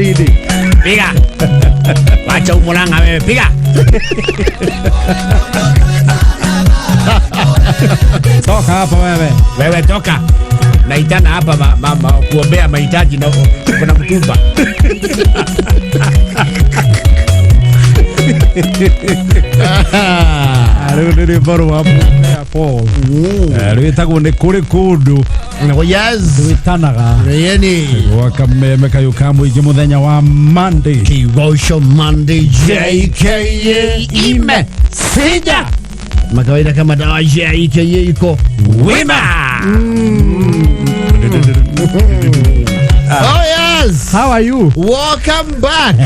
nini? Piga. Wacha umulanga wewe, piga. Toka hapa wewe. Wewe toka. Naitana hapa mama kuombea mahitaji na kuna mtumba. Arudi baro hapo hapo. Arwitagwo ni kuri kundu. Yes. Witanaga. Yeni. Wakameme kayo kamwe ije muthenya wa Monday. Kiwosho Monday JKA ime sija. Makawaida kama dawa JKA iko wima. Oh yes. How are you? Welcome back.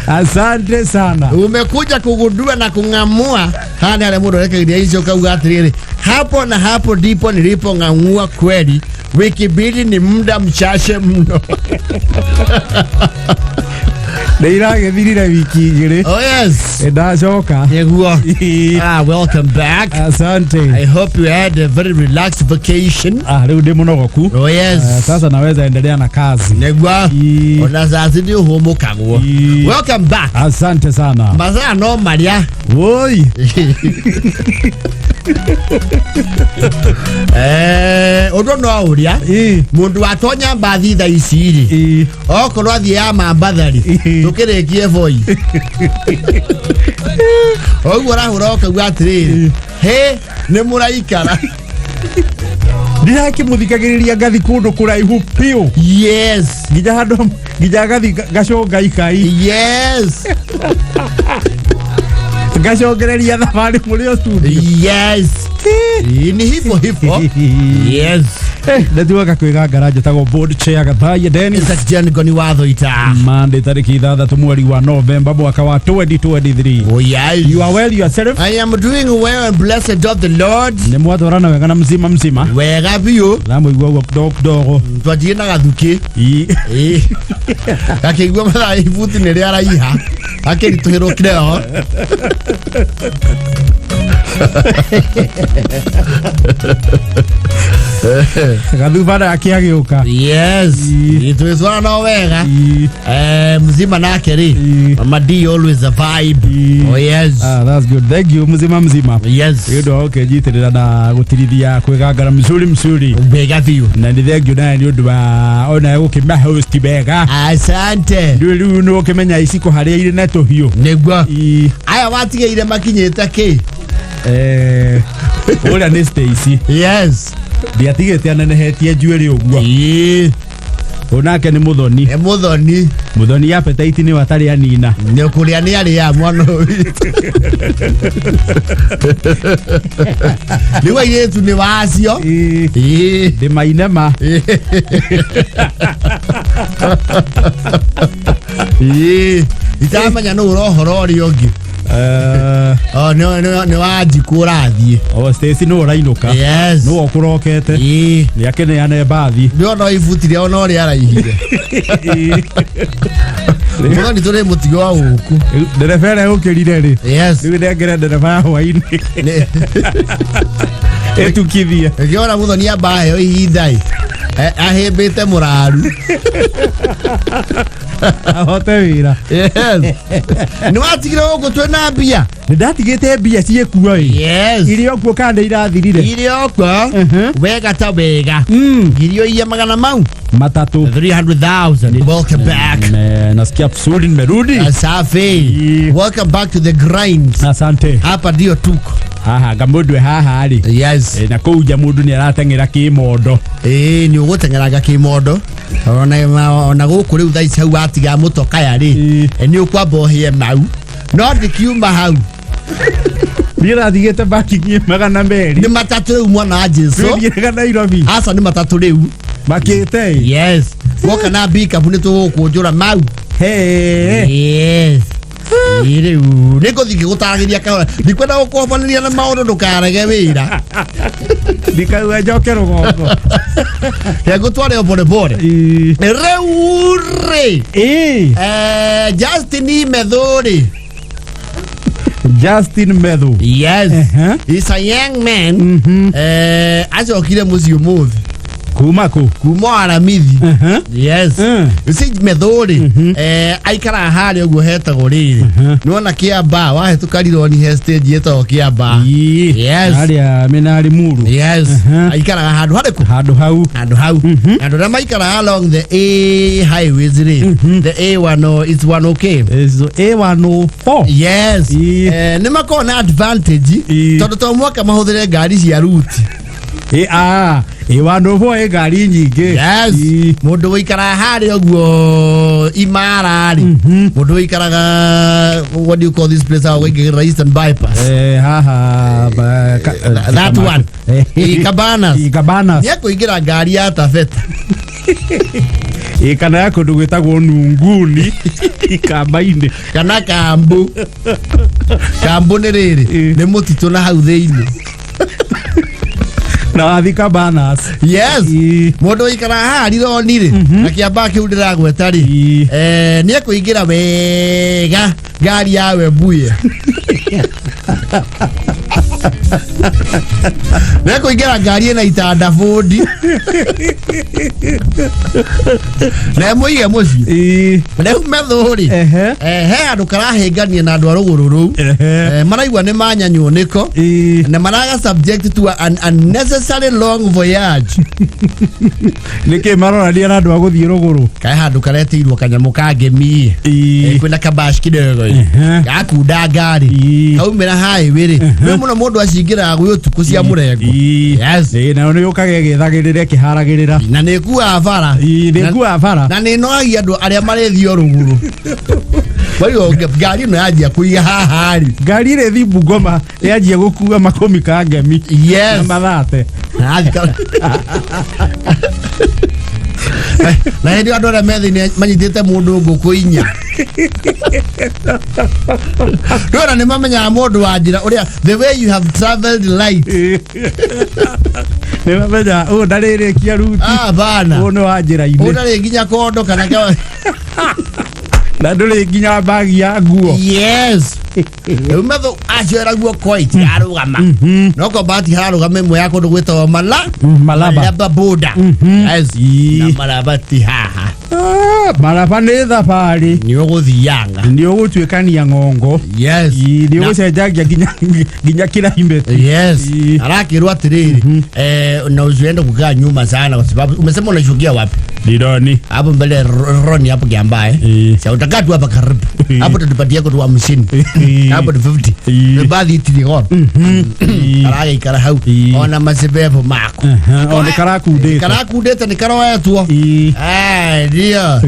Asante sana. Umekuja kugundua na kungamua hana ale mudo reke ile hizo kauga atiriri. Hapo na hapo ndipo nilipo ngamua kweli. Wiki mbili ni muda mchache mno. Neirage thirira wiki igiri. Oh yes. Ndacoka. Yeguo. Welcome back. Asante. I hope you had a very relaxed vacation. Riu ndi munogoku. Oh yes. Sasa naweza endelea na kazi. Negwa. Ona sasa ndio humukagwo. Welcome back. Asante sana. Maza no Maria. Oi. Odo no auria. Mundu atonya mbathi tha iciri. Okorwo athie ya mambathari. Tukirekie voi. Oguo rahura okagwa atiriri. He ni muraikara. Ndira muthikagiriria ngathi kundu kuraihu piu. Yes. Ngija handu ngija gathi gaconga ikai. Yes. Gacongereria thabari muri o studio. Yes. Ni hivyo. Yes. Ndetuaga kwiga ngaraja tago board chair gathaya Dennis. Sakjani goni watho ita. Monday tariki 3 mweri wa November mwaka wa 2023. Oh yes. You are well yourself? I am doing well and blessed of the Lord. Ni mwatorana wega na mzima. Wega biyo. Lamu igwa dogo. Twajie na gathuki. Akigwa mara ibuti ni ria raiha. Akiri tuhiro kireo. Gathubara akiagiuka. Yes. Itwezwa no wega. Mzima nake ri. Mama D always a vibe. Oh yes. That's good. Thank you mzima. Yes. Yodo okay jitirira na gutirithia kwigangara msuri. Bega view. Na ndi thank you na ni undu wa ona gukimba host bega. Asante. Ndu no kimenya iciko haria ire na tuhio. Negwa. Aya watigeire makinyete ki. Ola ni Stacy. Yes. Ndiatigete anenehetie njuĩrĩ ũguo. Onake nĩ Muthoni. Muthoni appetite ni watari anina. Nĩ kuria ni ari ya mwana ũyũ. Ni waire tu ni wacio. Ndi mainema. Itamanya no ũrohoro ori ũngĩ. No wajikura thie. Stacy no rainuka. Yes. No okurokete. Ni akene ane bathi. Ndio no ibutire ona ori araihire. Ndio ni tore mutigo wa huku. Derefere ukirire ri. Yes. Ni ndengere derefa ya waini. Etukithia. Ngiona Muthoni ambaye o ihindai. Ahembete muraru. Ahote wira. Yes. Ni watigire uko twena mbia. Ndatigite mbia ciekuo. Yes. Iri okuo kande irathirire. Iri okuo. Wega ta wega. Girio iya magana mau. Matatu. 300,000. Welcome back. Nasikia vizuri nimerudi. Safi. Welcome back to the grind. Asante. Hapa ndio tuko. Haha gamudwe haha ari. Yes. Na kuja mundu ni aratengera kimondo. Ni ugutengeraga kimondo. Ona guku riu thaici hau atiga mutoka yari. Ni ukwamba ohie mau. No ndikiuma hau. Nira thigete backing magana meri. Ni matatu riu mwana wa Jesu. Ndirega Nairobi. Asa ni matatu riu. Makite. Yes. Woka na bika bune tu kunjura mau. Yes. Ire niko thiki gutaragiria kawa ndikwenda gukombaniria na maundu ndukarege wira ndikauga njoke rugongo ya gutware pole reure Justin Medhuri. Justin Medhu. Yes. He's a young man. Acokire muzi umuthi. kuma aramithi yes si methori aikara hali uguo hetagwo riri nona Kiamba wahetuka Rironi he stage yetagwo Kiamba yes aria menari muru yes aikara handu hariku handu hau andu na maikara along the A highways the A10 is 1OK is A104 yes ni makona advantage tondu to mwaka mahudire ngari cia route A104 ngari nyingi yes mundu wikara hari oguo Imara mundu wikaraga what do you call this place how Eastern bypass that one Cabanas yako ingira ngari ya Taveta kana yako ndugitagwo Nunguni Kamba-ini kana Kambu ni riri ni mutitu na hau thiini na wathi Cabanas yes mundu ikara ha Rironi ri na Kiamba kiu ndiragweta ri ni ekuingira wega ngari yawe mbuye Neko ingira ngari ena itanda fundi na muige muci na methuri andu karahengania na andu arugururu maraigwa ni manyanywo niko na maraga subject to an unnecessary long voyage nike marora ni andu aguthie ruguru kai handu karetirwo kanyamu kangemi kwina kabash kidogo gakunda ngari kaumira highway ri we muno mundu acingira gwi utuku cia murengo yes na ni ukage githagirire kiharagirira na ni kuwa bara na ni noagia andu aria marethio ruguru Wayo ngari no yajia kuiga haha ri ngari ire thimbu ngoma yajia gukua makumi ka ngemi yes na mathate na ndio andora methi manyitite mundu nguku inya ndora ni mamenya mundu wa njira uria the way you have traveled light ni mamenya ndarire kia ruti bana uno wa njira ine ndari nginya kondo kana ka na nduri nginya bagi ya nguo yes umetho achera guo koiti arugama noko bati harugama imwe yako ndugwita malaba boda yes na malabati haha maraba ni thabari ni uguthianga ni ugutwikania ngongo yes ni ugucenjagia nginya kila imbe yes arakirwa atiriri na uziende kukaa nyuma sana kwa sababu umesema unashukia wapi Rironi hapo mbele Rironi hapo Kiamba sasa utakaa tu hapa karibu hapo tutupatie kwa 50 hapo 50 ni baadhi itiligo araga ikara hau ona masebevo mako ona karakudeta ni karoya tu ndio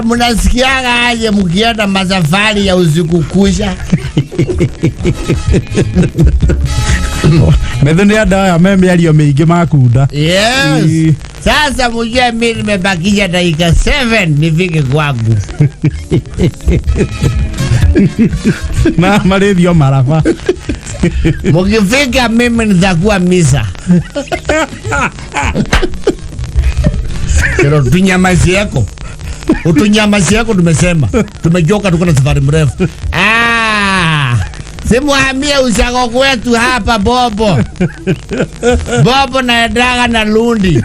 mnasikiaga aje mkienda masafari ya usiku kusha methoni ada ya meme alio meingi makunda yes sasa mjue mimi nimebakisha dakika 7 nifike kwangu na marethio maraba mkifika mimi nitakuwa misa pero utunyamazi yako tumesema tumejoka tuko na safari mrefu simuhamia usago kwetu hapa bobo na draga na lundi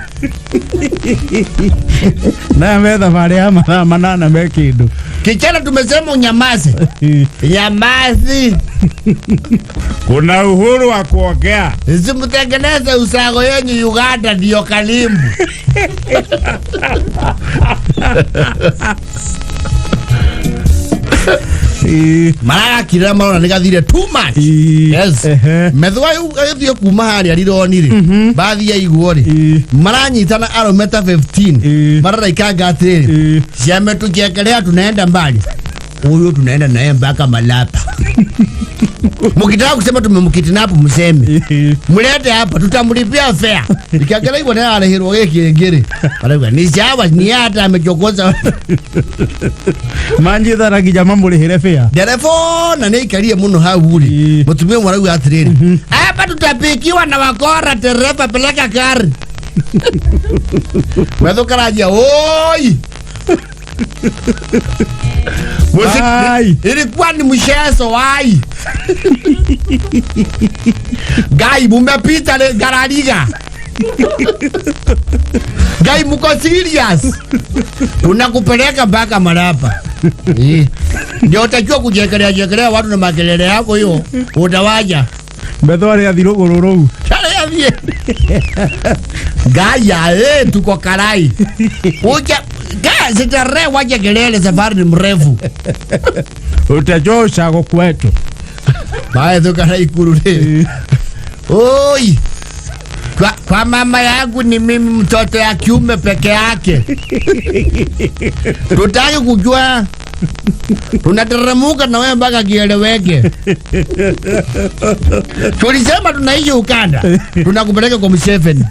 na metha bari ya mathaa manana mekindu kichana tumesema unyamaze nyamazi kuna uhuru wa kuongea simutengeneze usago yenyu Uganda ndio kalimbu maraga kira marona nigathire too much yes methwa ethio kuma hari Rironi ri bathi ya igwo ri maranyitana arometa 15 marara ikanga atiri ciame tujekelea tunaenda mbali huyo tunaenda naye mpaka Malapa mukitaka kusema tumemkitinapu mseme mlete hapa tutamlipia fare ikiangalia hivyo naye anahirwa yake ngiri wala ni sawa ni hata amechokoza manje thara kijama mulihire fare telefona na ikalia muno hauli mutumie mwarau atiriri hapa tutapikiwa na wakora dereva peleka gari wewe karaja oi ilikuwa ni msheso wai gai mumepita le garariga Gai muko serious. Tunakupeleka mpaka Marapa. Ndio utajua kujekelea watu na makelele yako hiyo. Utawaja. Mbethore ya thiro gororo. Chale ya vie. Gaya tuko karai. Uja sitare waje kelele safari ni mrefu. Utajosha kwa kwetu. Baya tu karai kurudi. Oi. Kwa mama yangu ni mimi mtoto ya kiume peke yake. Tutaki kujua. Tunateremuka na wewe mpaka kieleweke. Tulisema tunaishi ukanda. Tunakupeleka kwa Museveni.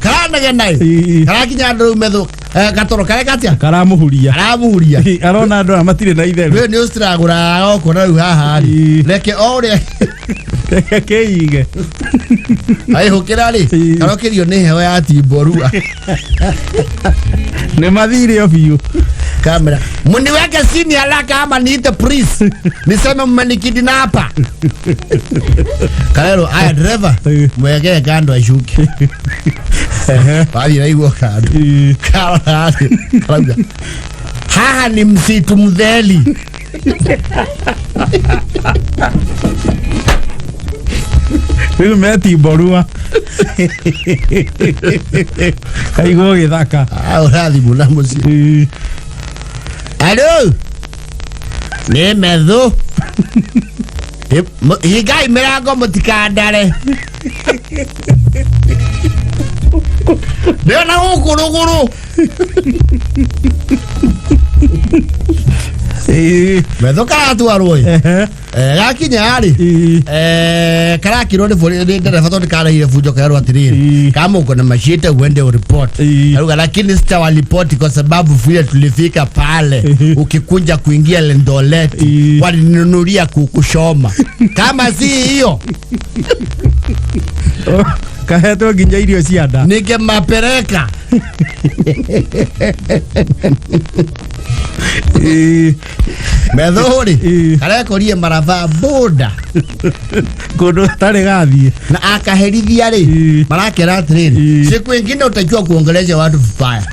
Kana genai. Kana kinyandro umetho. Katoro kare katia. Karamuhuria. Arona ndo amatire na ithe. Wewe ni ustragura oko na haha. Leke ore. Keige. Ai hokirali. Karokirio ne hewa ya timborua. Ne madhiri ofiu. Kamera. Muniweke sini haraka ama niite priest. Niseme mmenikidnapa. Kalero, aya driver. Mweke kando ashuke. Bali raigo kando. Kalero. Haha ni msitu mdheli. Wewe meti borua. Kaigo githaka. Urathi mulamo si. Hello. Ne mezo. Higai mirango mutikandare. Ndio na guru. Mezo ka tu aroi. Gakinya ari. Kara kirone fori ndere fato kara ile fujo karo atiriri. Kama uko na mashita uende ureport. Lakini sitawalipoti kwa sababu vile tulifika pale ukikunja kuingia Lendoleti walininunulia kukushoma. Kama si hiyo kaheto ginja irio cianda nike mapereka. Methori kare korie marava boda kodo tare gathie na akaherithia ri marakera atiriri siku ingine utajua kuongelesha watu vibaya.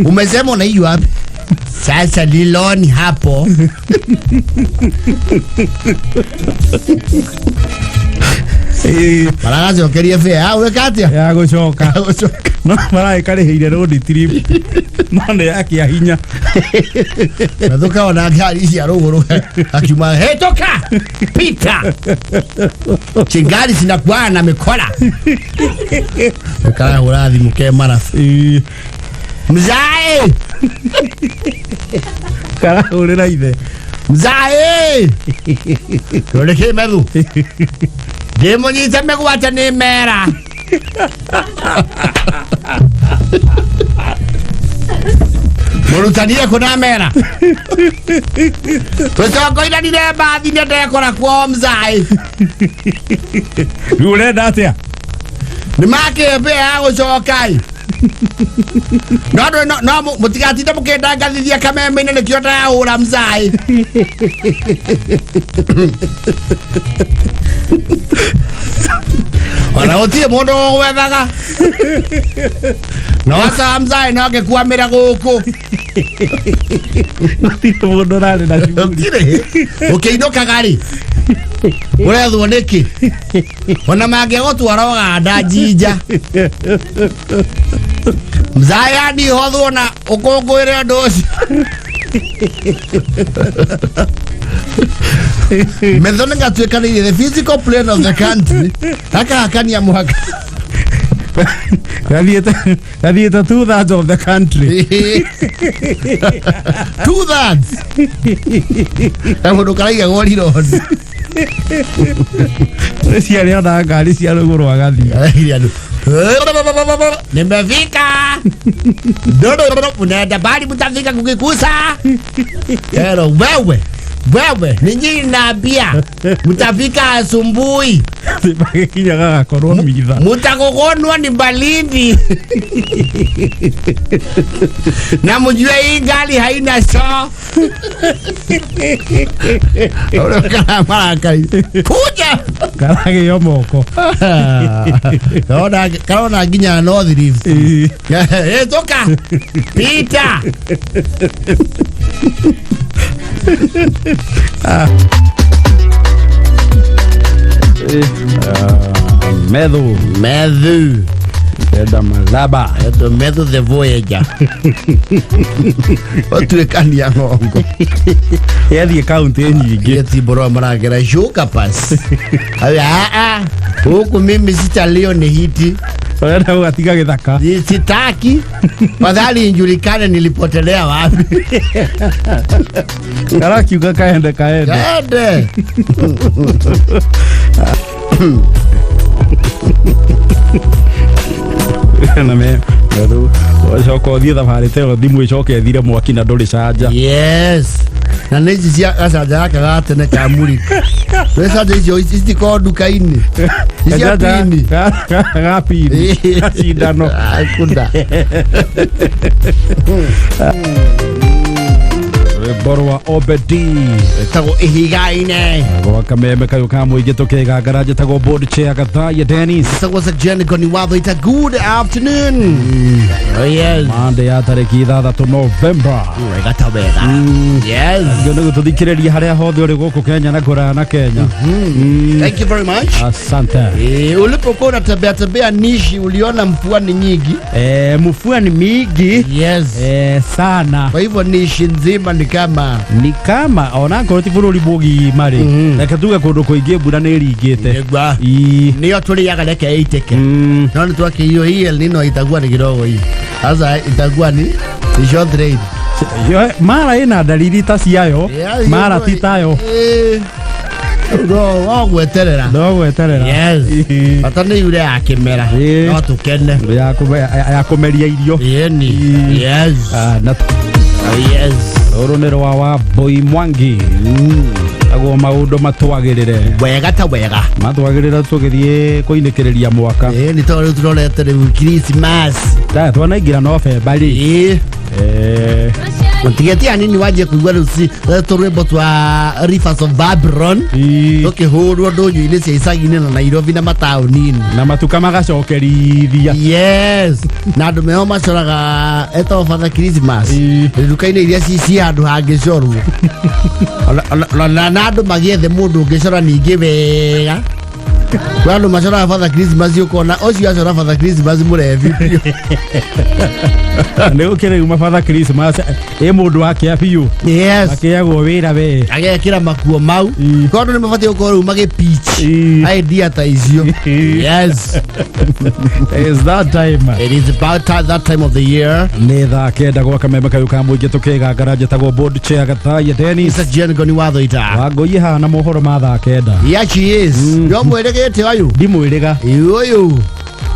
Umesema na hiyo wapi? Sasa liloni hapo. Maragazi okerie fe wekatia ya gocoka no marai kare heire road trip mane yake hinya nadoka ona gari cia ruguru akima hetoka pita chingari sinakuwa na mikola kaya urathi muke marathi mzae kara urira ithe mzae koleke meru demo ni sema kuacha ni mera Morutania kuna mera Wewe koida ni ba di ne kora kwa mzai Yule datia ni make be hago chokai No mutigati ta mukenda gathithia kameme ne kiota ya ura mzai Wala utie mondo wethaga No asa mzai no angekuwa mira guku Tito mondo rale na shimuri Ukiinoka gari Urethwo niki Ona mange gutwara ndajija Mzai andi hothwo na ukungwire ndoci Methone ngatuikanire the physical plane of the country hakania muhaka Gadieta 2/3 of the country 2/3 Amudo karaiga gori road Cia leo na ngari cia ruguru agathi Nimefika Unaenda bali mtafika kukikusa Pero wewe wewe ninyi naambia mtafika asubuhi Kinya gaga korwo mitha mutagogonwa ni balidi na mjue hii gari haina so kuja karage yo moko kaona ginya North Rift toka pita Medhu Eda malaba Edo Medhu the Voyager Otu ekani ya ngongo Yedi account nyingi Yeti boro maragera shuka pas huku mimi sitalio ni hiti Eda ugatika githaka sitaki madhali injulikane nilipotelea wapi Karakiuga kaende na me Shoko thie thabari teo thimu icoke thire mwaki na nduri caja yes na nezi cia gacaja gaka gatene ka muri caja icio itiko nduka-ini cia pini gapini gacindano akunda Borwa Obedi tago ihigaine Gwa kameme kayo kamo igito kega garaje tago board chair gatha ya Dennis tago sa jeni goni wado ita good afternoon oh yes Monday ya tariki 3 November gata bega yes ngono tuthikireria haria hothe uri guku Kenya na kura na Kenya thank you very much asante ulipokuwa unatembea nishi uliona mvua ni nyingi mvua ni mingi yes sana kwa hivyo nishi nzima ni kama ona ko ti bururi bugi mari reke tuge kundu kuingi mbura ni ringite niyo tuli yaga reke iteke no ni twake hiyo El Nino itakuwa ni kidogo hii sasa itakuwa ni short rain mara ina dalili ta ciayo mara titayo no gweterera yes atane yure akimera no tukene ya kumeria irio yes yes Oronero wa Boy Mwangi ago maundu matwagirire wega ta wega matwagirira tugithie kuinekereria mwaka ni tore turorete Christmas da twanaingira November Tigeti anini waje kuigwa rusi turwimbo twa Rivers of Babylon tukihurwo ndunyu-ini cia icagi-ini na Nairobi na mataũni-ini na matuka magacokerithia yes na andu meho macoraga eto Father Christmas nduka-ini iria ci handu hangicorwo na andu magiethe mundu ungicora ningi wega Wano machora Father Christmas yukona ocio acora Father Christmas murevi Nego kire uma Father Christmas mundu wake afiu yes akiyagwo wira we agekira makuo mau kondo ni mabati ukoro umage peach idea ta icio yes is that time it is about that time of the year ne tha kenda gwa kameme kayo ka mwingi tukega garaje tagwo board chair gatha ya Dennis Mr. Jen goni watho ita wago yiha na mohoro ma tha kenda yeah she is yo mwirigite wayu ndimwiriga uyu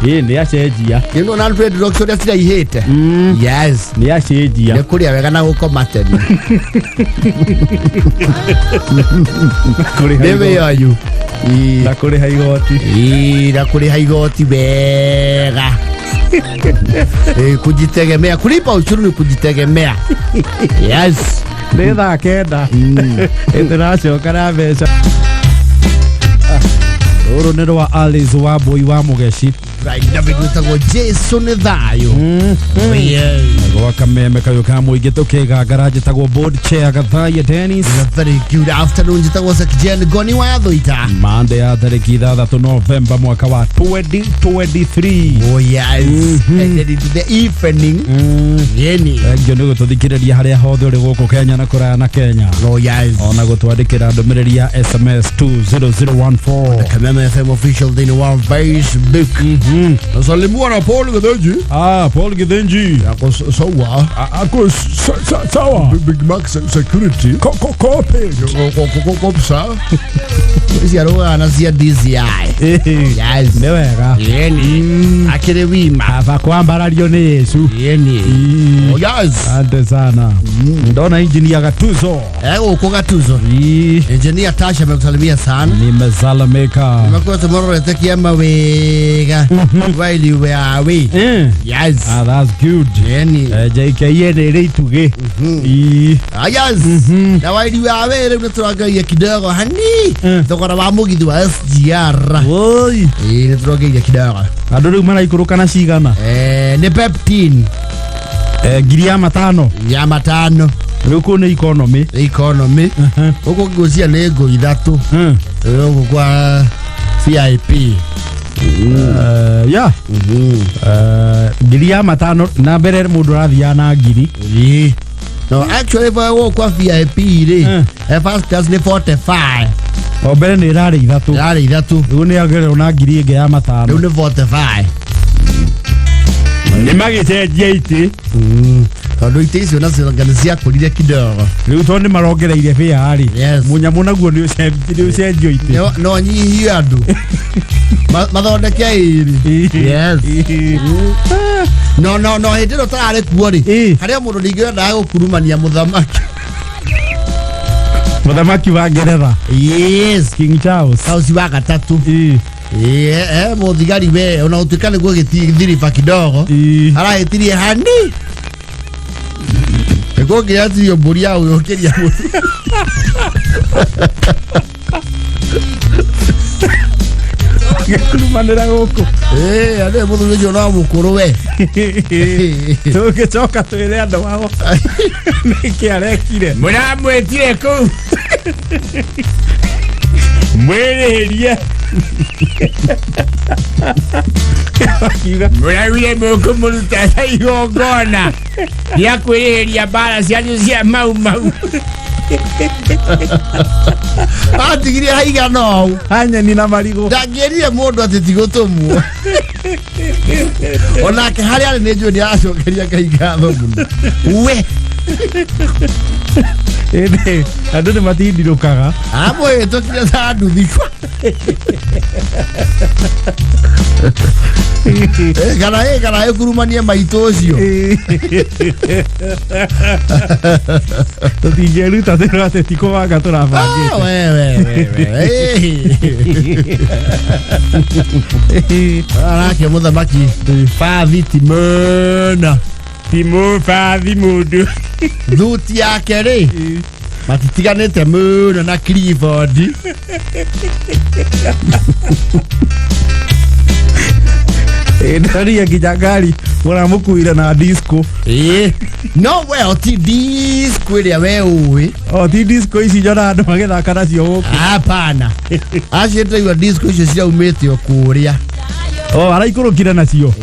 ni acenjia nino na Alfred Roxo ya sira ihete yes ni acenjia ne kuria wega na gukoma tene Debe yayu na kuri haigoti na kuri haigoti wega kujitegemea kulipa ushuru ni kujitegemea yes ne tha kenda international na mbeca Oronero wa Alice wa Boy wa Mugeci right na bigutago Jason Thayo yes gwa kameme kayo ka mwingi tukega garaje tagwo board chair gatha ya Dennis very good afternoon jitagwo Jen goni watho ita Monday ya tariki 3 November mwaka wa 2023 oh yes and the evening yeni ngio nego tuthikireria haria hothe uri guku Kenya na kuraya na Kenya oh yes ona gutwandikira ndumiriri ya SMS 20014 the Kameme FM official thing on Facebook Nasalimu na Paul Githenji. Paul Githenji. Ako sawa. Ako sawa. Big Max Security. Kope. Kopsa. Isi aroga anasia DCI. Yes. Newega. Yeni. Akire wima. Ava kwambarario ni Yesu. Yeni. Oh yes. Asante sana. Ndona engineer Gatuzo. Uko Gatuzo. Engineer Tasha amekusalimia sana. Nimesalamika. Nimekuwa tomorrow tekia mawega. While we are away. Yes. That's good. Yeni. JKN ile tuge. Yes. Na while we are away leo tunaangalia kidogo hani. Tokora bamugithi wa SGR. Oi. Ile tunaangalia kidogo. Adoro mara ikuruka na cigana. Ni peptine. Ngiri ya matano. Ya matano. Ruko ni economy. Uko kugosia nego ithatu. Uko kwa VIP. Ngiri ya matano na mbere mundu rathia na ngiri. No, actually kwa VIP ile. First class ni 45. Mbere ni rari ithatu. Riu ni agere na ngiri inge ya matano. Riu ni 45. Ni magicenjia iti. Tondu iti icio nacio cia kũrire kidogo. Riu tondu marongereire fare ri. Munyamu naguo ni ucenjio iti. No nyihie andu. Mathondeke iri. Yes. No hĩndĩ tararĩ kuo ri. Harĩa mũndũ ningĩendaga gũkurumania mũthamaki. Mũthamaki wa Ngeretha. Yes. King Charles. Kausi wa gatatu. Muthigari we ona utuika niguo githiriba kidogo. Arahitirie hani. Ego ngiatirio mburi ya uyo kiria mutu. Kurumanira guku. Ande muthuri ucio no mukuru we. Tugicoka twire andu wao. Niki arekire. Muramwetire ku. Mwirihirie. Murawire muku muruta igongona. Dia kwirihiria bara cianyu cia mau. Atigire haiga no. Hanya ni na marigo. Ndangĩrire mũndũ atĩ tigũtũmwo. Onake harĩa arĩ nĩ njũĩ nĩaracokeria Ngai ngatho mũno. We. Andũ nĩ matindirũkaga. Amũhĩtũkire ta nduthi. Kana ĩkurumanie maitũ ũcio. Tũtingĩruta thĩinĩ atĩ ti kũbanga tũrabangĩte. Arake mũthamaki bathi ti mũno. Ti mũbathi mũndũ. Thuti yake rĩ matitiganĩte mũno na Clifford. Ndaria nginya ngari mũramukuire na disco. No we ti disco ĩrĩa we ũĩ. Ti disco ici nyona andũ magĩthaka nacio gũkũ. Hapana. Acio ndĩraigua disco icio ciraumĩte o kũrĩa. Araikũrũkire nacio.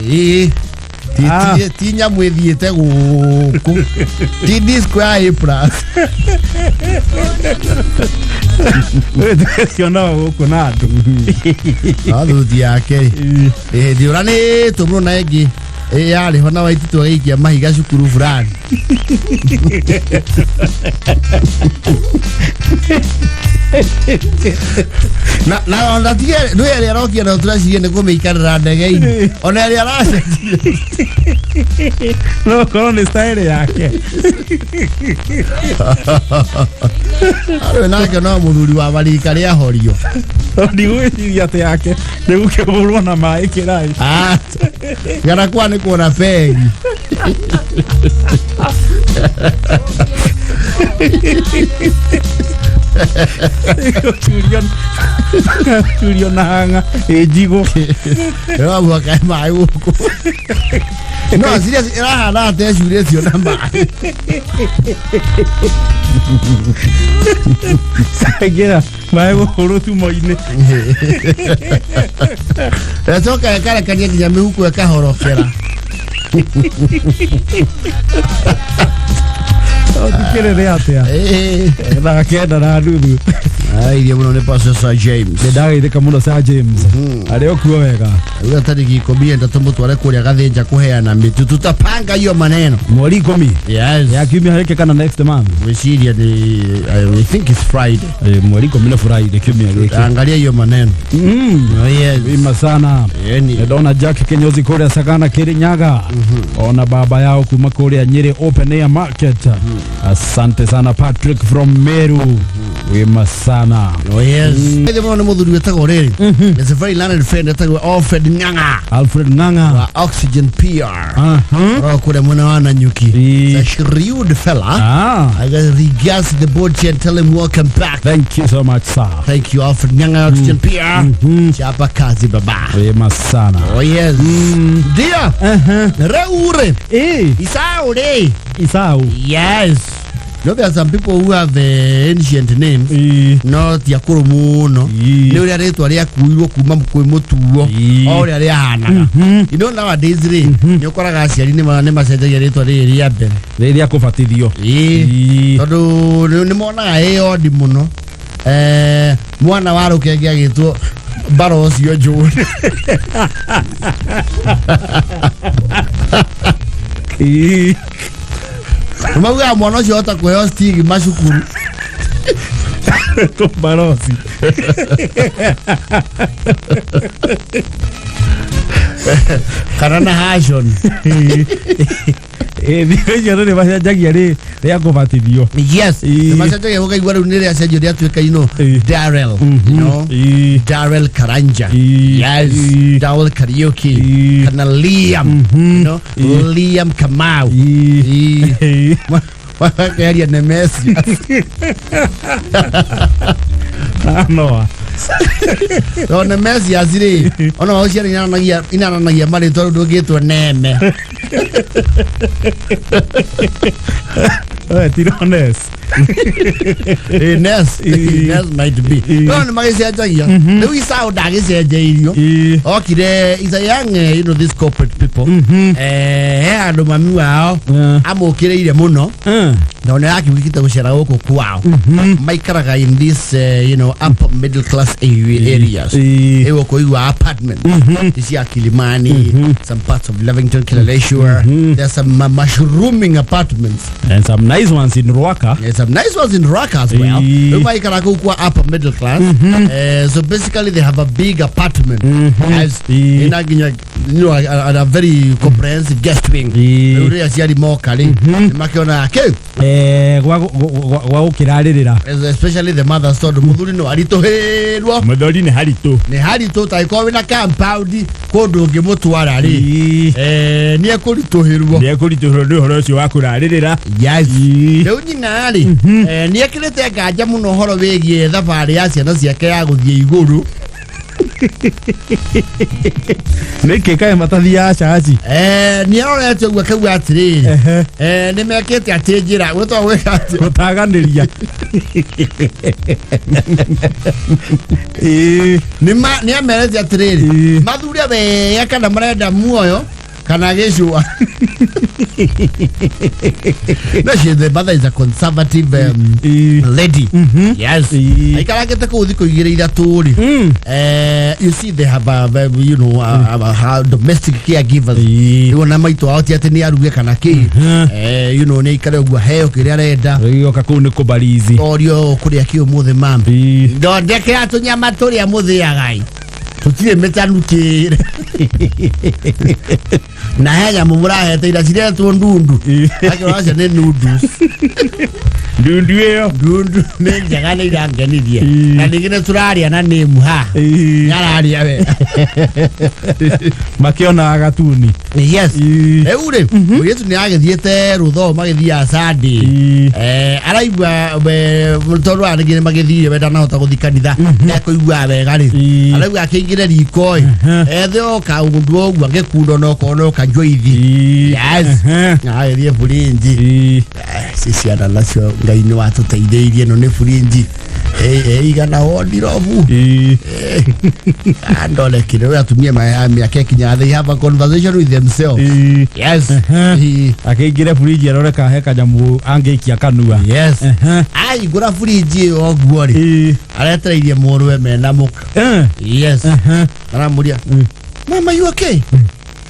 Ti nyamũ ĩthiĩte gũkũ. Ti disco ya A+. Ciona gũkũ na andũ. Thuti yake ndĩũranĩtwo mũno na ĩngĩ yarĩ ho na Waititũ agĩikia mahiga cukuru fulani. Na ona tige nĩ ĩrĩa arokia na tũraciria nĩ kũmĩikarĩra ndege-inĩ. Ona ĩrĩa aracenjire. No korwo nĩ style yake. Arĩ nake no mũthuri wa marika rĩa horio. Ndigwĩciria atĩ yake nĩ gũkĩhũrwo na maĩ kĩrai. Gara kwa nĩ kuona feri. Turio na hanga ejigo. Yo mwaka mai huko. No serious irahana ate shuretio na mai. Sagera mai horo tu moine. Etoka kale kanya kinyame huko yakahorokera. Tikere atia. Na kenda na ndudu. Ai dia muno ne passa James. Ndaga ide kamuno sa James. Ari okuo wega. Huyo tariki 13 mutware kuria gathinja kuheana mitu tutapanga hiyo maneno mweri 10 yes ya kiumia hareke kana next month wiciria ni I think it's Friday mweri 10 Friday kiumia giki angalia hiyo maneno yes ima sana ndona Jack Kinyozi kuria Sagana Kirinyaga ona baba yao kuma kuria Nyeri Open Air Market asante sana Patrick from Meru ima sana yes ndio mwana muthuri wetagwo riri is a very learned friend wetagwo Alfred Nganga wa Oxygen PR kule mwana wana nyuki a shrewd fella I got regards the board and tell him welcome back. Thank you so much sir. Thank you Alfred Nganga Oxygen PR chapa kazi baba ima sana yes dia reure Isau yes. No, there are some people who have ancient names not yakuru muno ni uri aretu ari akuirwo kuma mukwe mutuo ori ari hana you know nowadays ni ukoraga aciari ni macenjagia aretu ari ri abere riri akubatithio tondu ni monaga odd muno mwana wa rukenge agitwo Baros yo June Mwaga mwana ucio ota kuheo stigi macukuru to Barosi Karana Hashon Ndiyo ndio macenjagia ri akubatithio yes macenjagia hoga igwa ni ri acenjio ri atuika Darrell you know Darrell Karanja yes Darrell Karaoke kana Liam you know Liam Kamau Wakaria Nemesi no ona Messi azire ona wauciari inananagia mari tondu ndugitwo neme tirones Ness might be no magicenjagia riu Isau ndagicenjeirio okire is a young you know this corporate people andu mami wao amukireire muno no na akibikita gucera guku kwao maikaraga in this you know upper middle class areas ewo koigwa apartment isi Kilimani some parts of Lavington Kileleshwa there's some mushrooming apartments and some nice ones in Ruaka some nice ones in Ruaka as well maikaraga kwa upper middle class so basically they have a big apartment as in you know a very comprehensive guest wing uri aciari mokari makiona ke gwa ukiraririra especially the mother story muthuri no aritoherwa muthuri ni harito taiko wina compound kondu ngimutwara ri ni ekuritoherwa ni horo ucio wa kuraririra yes riu nyina ri ni ekirite nganja muno horo wigie thabari ya ciana ciake ya guthie iguru niki kae matathia chachi ni arorete gwa kau atiri ni mekete atinjira gutwa weka utaganiria ni amerete atiri mathuri be kana marenda muoyo kana gicua no the mother is a conservative lady yes aikaragete ku thiko igire iraturi you see they have a you know a domestic caregivers you na maito out ati ni aruge kana ki you know ni ikare gwa heo kire arenda yoka ku ni kubarizi orio kuria ki umuthe mambi ndo ndeke atunyama turi amuthiagai tutire metanukire na haya mumurahete ira ciretwo ndundu akiracia ni noodles ndundu ni njaga ni irangenirie na ningine turaria na ni muha yararia we makiona agatuni yes eure yetu ni agithiete rutho magithia Sunday araigwa tondu arigire magithire wenda na hota guthikaniza na kuigwa wega ri araigwa akingire rikoi ethe oka undu ogwa ngekundo no kono kanjoithi yes ayerie burinji sisi ana nacio ngai ni watuteitheirie no ni burinji igana wodirobu andole kile we atumie mayami akekinya they have a conversation with themselves yes akingire burinji aroreka heka nyamu angeikia kanua yes ai gura burinji ogwori aretreirie murwe mena muka yes aramuria Mama, you okay?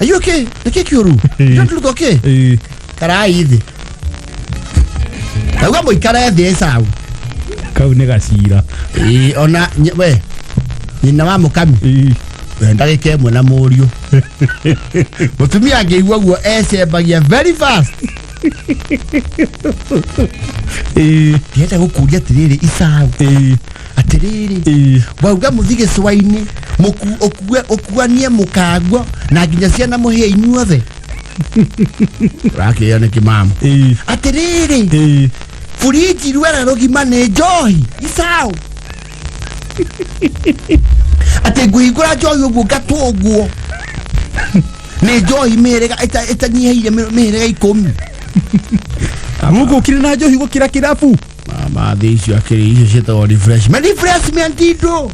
Are you okay? The Kikuyu. You don't look okay. Karai hivi. Agwa moikara thĩ sawa. Kau nĩ gacira. Ona we. Nyina wa Mũkami. Ndagĩka ĩmwe na mũriũ. Mũtumia angĩigua guo ecembagia very fast. Ndienda gũkũria atĩrĩrĩ Isaũ. Atĩrĩrĩ. Wauga mũthige cwainĩ. Ũkuanie mũkango na nginya ciana mũhĩa inyuothe. Rakĩya nĩ kĩmamu. Atĩrĩrĩ. Furiji rwera rũgima nĩ njohi Isaũ. Ate ngũhingũra njohi ũguo ngatwo ũguo. Nĩ njohi mĩhĩrĩga ĩtanyihaire mĩhĩrĩga 10. Amũgũkire na njohi gũkira kĩrabu. Mama thĩ icio akĩrĩ icio ciĩtagwo refreshment indo.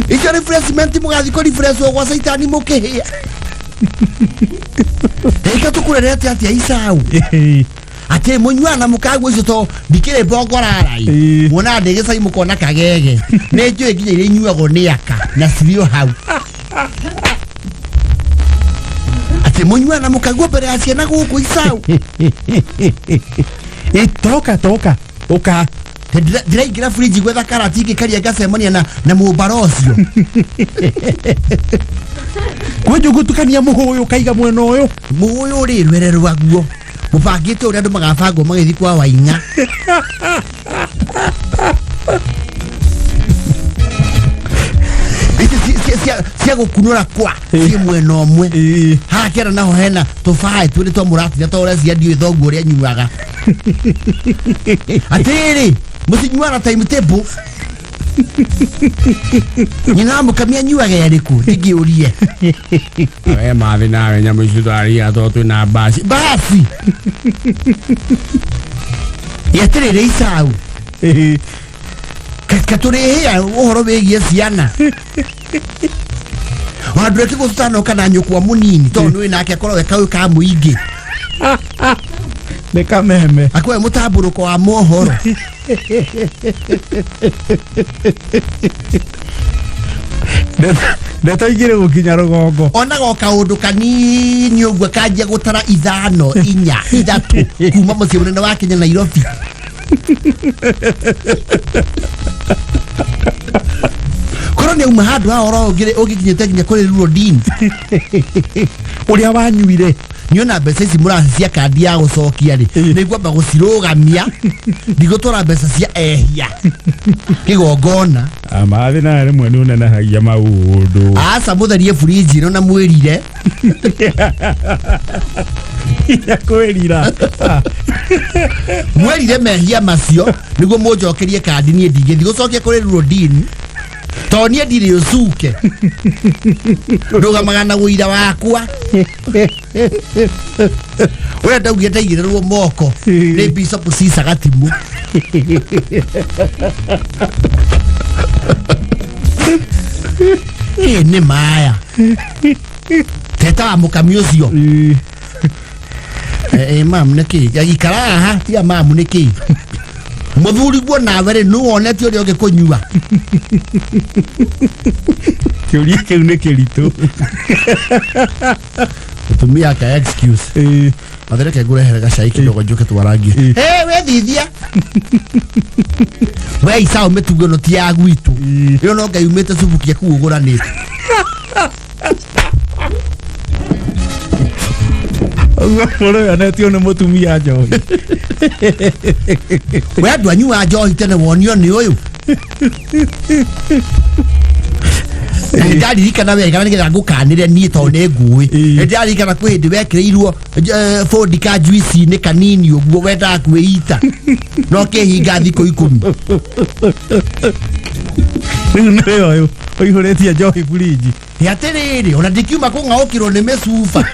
Icio refreshment mũgathi kũ refresh gwa Saitani mũkĩhĩa. Eka tũkũrere atĩa Isaũ. Ate munywana mukago icio to ndikire bogorarai. Mwana ndegesa imukona kagege. Nejo eginya ile nyuago niaka na sirio hau. Ate munywana mukago bere asiana guku Isaũ. Toka. Oka. Ndĩraingĩra fridge gwetha karati ngĩkaria ngacemania na mũbarocio. Kwenjo gutukania mũhũyũ kaiga mwena ũyũ. Mũhũyũ rĩ rwere rwaguo. Mupangĩte ũrĩa andũ magabangwo magĩthiĩ kwa Waing'a. Cia gũkunũra kwa ciĩ mwena ũmwe. Hakera naho hena tũbaĩ twĩrĩ twa mũratina twa ũrĩa ciandio thoguo ũrĩa nyuaga. Atĩrĩ mũcinyuara timetable. Nyina Mũkami nyuaga yarĩkũ ingĩũrie. We mathi nawe nyamũ icio twaria to twĩna basi. Yatĩrĩrĩ Isaũ. Katũrĩhĩa ũhoro wĩgiĩ ciana. Wandũ ati gũtano kana nyũkwa mũnini tondũ nĩ nake akorwo kau ka mũingĩ. Nĩ kameme. Akwe mũtambũrũko wa mohoro. Ndetaigire gũkinya rũgongo. Ona goka ũndũ kanini ũguo kanjia gũtara 5, 4, 3 kuma mũciĩ mũnene wa Kenya Nairobi. Korwo nĩ uma handũ ha oro ũgĩkinyĩte nginya kũrĩ Rudin. Ũrĩa wanyuire. Niona mbeca ici mũraci cia kandi ya gũcokia rĩ nĩngwamba gũcirũgamia ndigũtwara mbeca cia ehia kĩgongona. Amathi na rĩmwe nĩ ũnenehagia maũndũ. Aca mũtherie fridge ĩno na mwĩrire. Kwĩrira. Mwĩrire mehia macio nĩguo mũnjokerie kandi niĩ ndingĩthiĩ gũcokia kũrĩ Rudin. Tony ndire usuke. Ndũgamaga na ũira wakwa. Wewe ndaugĩte igĩrĩrwo moko nĩ Bishop Sisa Gatimu. Nĩ maya. Teta wa Mũkami ũcio. Mam nĩkĩ agikara haha tia mam nĩkĩ. Mũthuri guo nawe rĩ nũ wonete ũrĩa ũngĩ kũnyua. Kĩũria kĩu nĩ kĩritũ. Tumia ka excuse. Mathereke ngũrehere gacai kidogo njuke twarangie. We thithia. We Isaũ mĩtugo no ti ya gwitũ. Ĩyo no Ngai umĩte cubukia kuu ũgũranĩte. Ũguo anetio nĩ mũtumia njohi. We andũ anyua njohi tene wonio nĩ ũyũ. Ndaririkana wega nĩgetha ngũkanĩre niĩ tondũ nĩ ngũĩ. Ndaririkana kwĩ hĩndĩ wekĩrĩirwo vodka juice-inĩ kanini ũguo wendaga kwĩita no kĩhinga thikũ 10. Rĩu nĩ ũyũ ũihũrĩtie njohi fridge. Atĩrĩrĩ ona ndikiuma kũng'aũkĩrwo nĩ mĩcuba.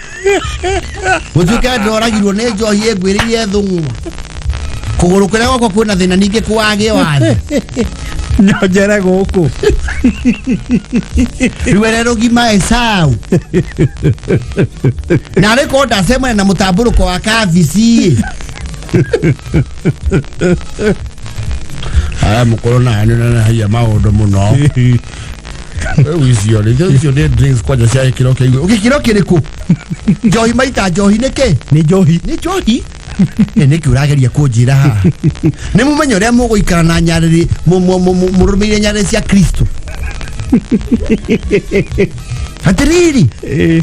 Gũtuĩka ndoragirwo nĩ njohi ĩngwĩrĩire thũng'wa. Kũgũrũ kũrĩa gwakwa kwĩna thĩna ningĩ kwage wathe. Nyonjere gũkũ. Rwere rũgima Isaũ. Na rĩko ndacemania na mũtambũrũko wa kabici. Aya mũkũrũ na nĩ haia maũndũ mũno. Wizio ni drinks kwa jasi kiroke igwe. Okay, kiroke riko. Johi maita johi neke. Ni johi. Ni johi. Ni kiurageria kunjira ha. Ni mumenyo ria muguikara na nyariri murumire nyariri cia Kristo. Hatiriri.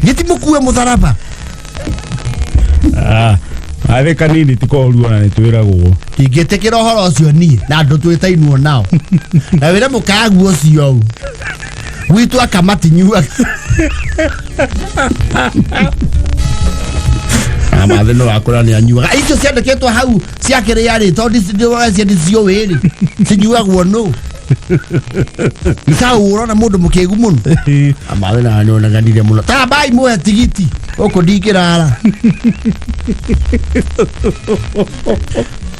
Giti mukuwe mutharaba. Ave kanini tikoru ona nitwiragwo. Ingitikira horo ucio ni na andu twitainwo nao. Na wira mukagu ucio. Witu akamatinyua. Amathino akora ni anyuaga. Icio ciandiketwo hau ciakire yari tondi cio wiri. Cinyuagwo no. Nisa urona mundu mukegu muno. Amathino anyona ganire muno. Ta bai muhe tigiti. Oko ndikirara.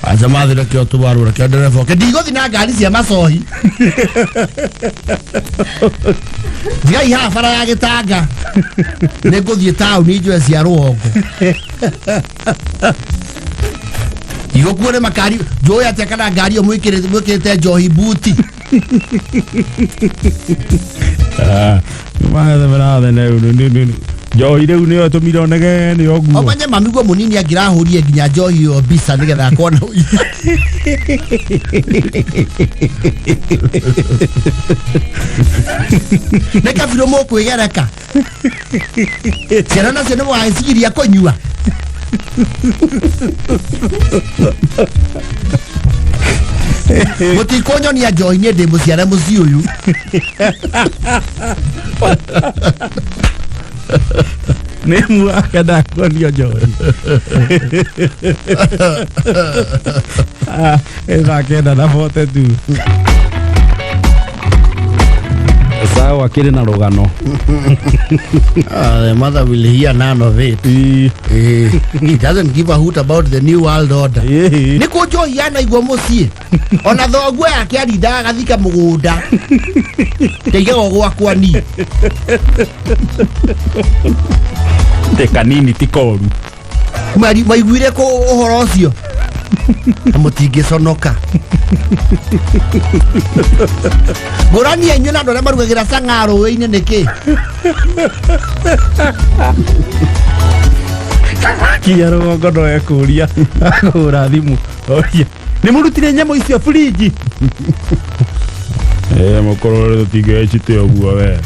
Aja mathira kio tubarura kio ndereva ke ndigothi na ngari cia macohi. Ngai ha bara ya gitanga. Ne guthie town ijwe cia ruongo. Igo kuone makari joya tekana ngari mwikirite njohi buti. Mathira ne Johi rĩu nĩyo tũmire onege nĩ oguo. Omanye mamiguo munini angirahurie nginya Johi yo bisa nigetha akona. Neka biro mo kwigereka. Ciana nacio nĩ mwagiciria kũnyua. Mũtikonyonia Johi nĩ ndĩ mũciare mũciĩ ũyũ. Nemu akada konio Johi. Esa kenda na fote tu. Sawa kile na rogano. The mother will hear none of it. He doesn't give a hoot about the new world order. Niko Johi ana igwa mucie. Ona thoguo yake arinda agathika mugunda. Teigago gwakwa ni. Teka nini tikoru. Maiguire ko uhoro ucio. Mutingiconoka. Ngurani enyu na ndore marugagira sang'aro we-ini niki. Kia rũgongo no ekuria akũra thimũ. Oria nĩ mũrutire nyamũ icio friji. Mũkorore tũtingĩcite ũguo we.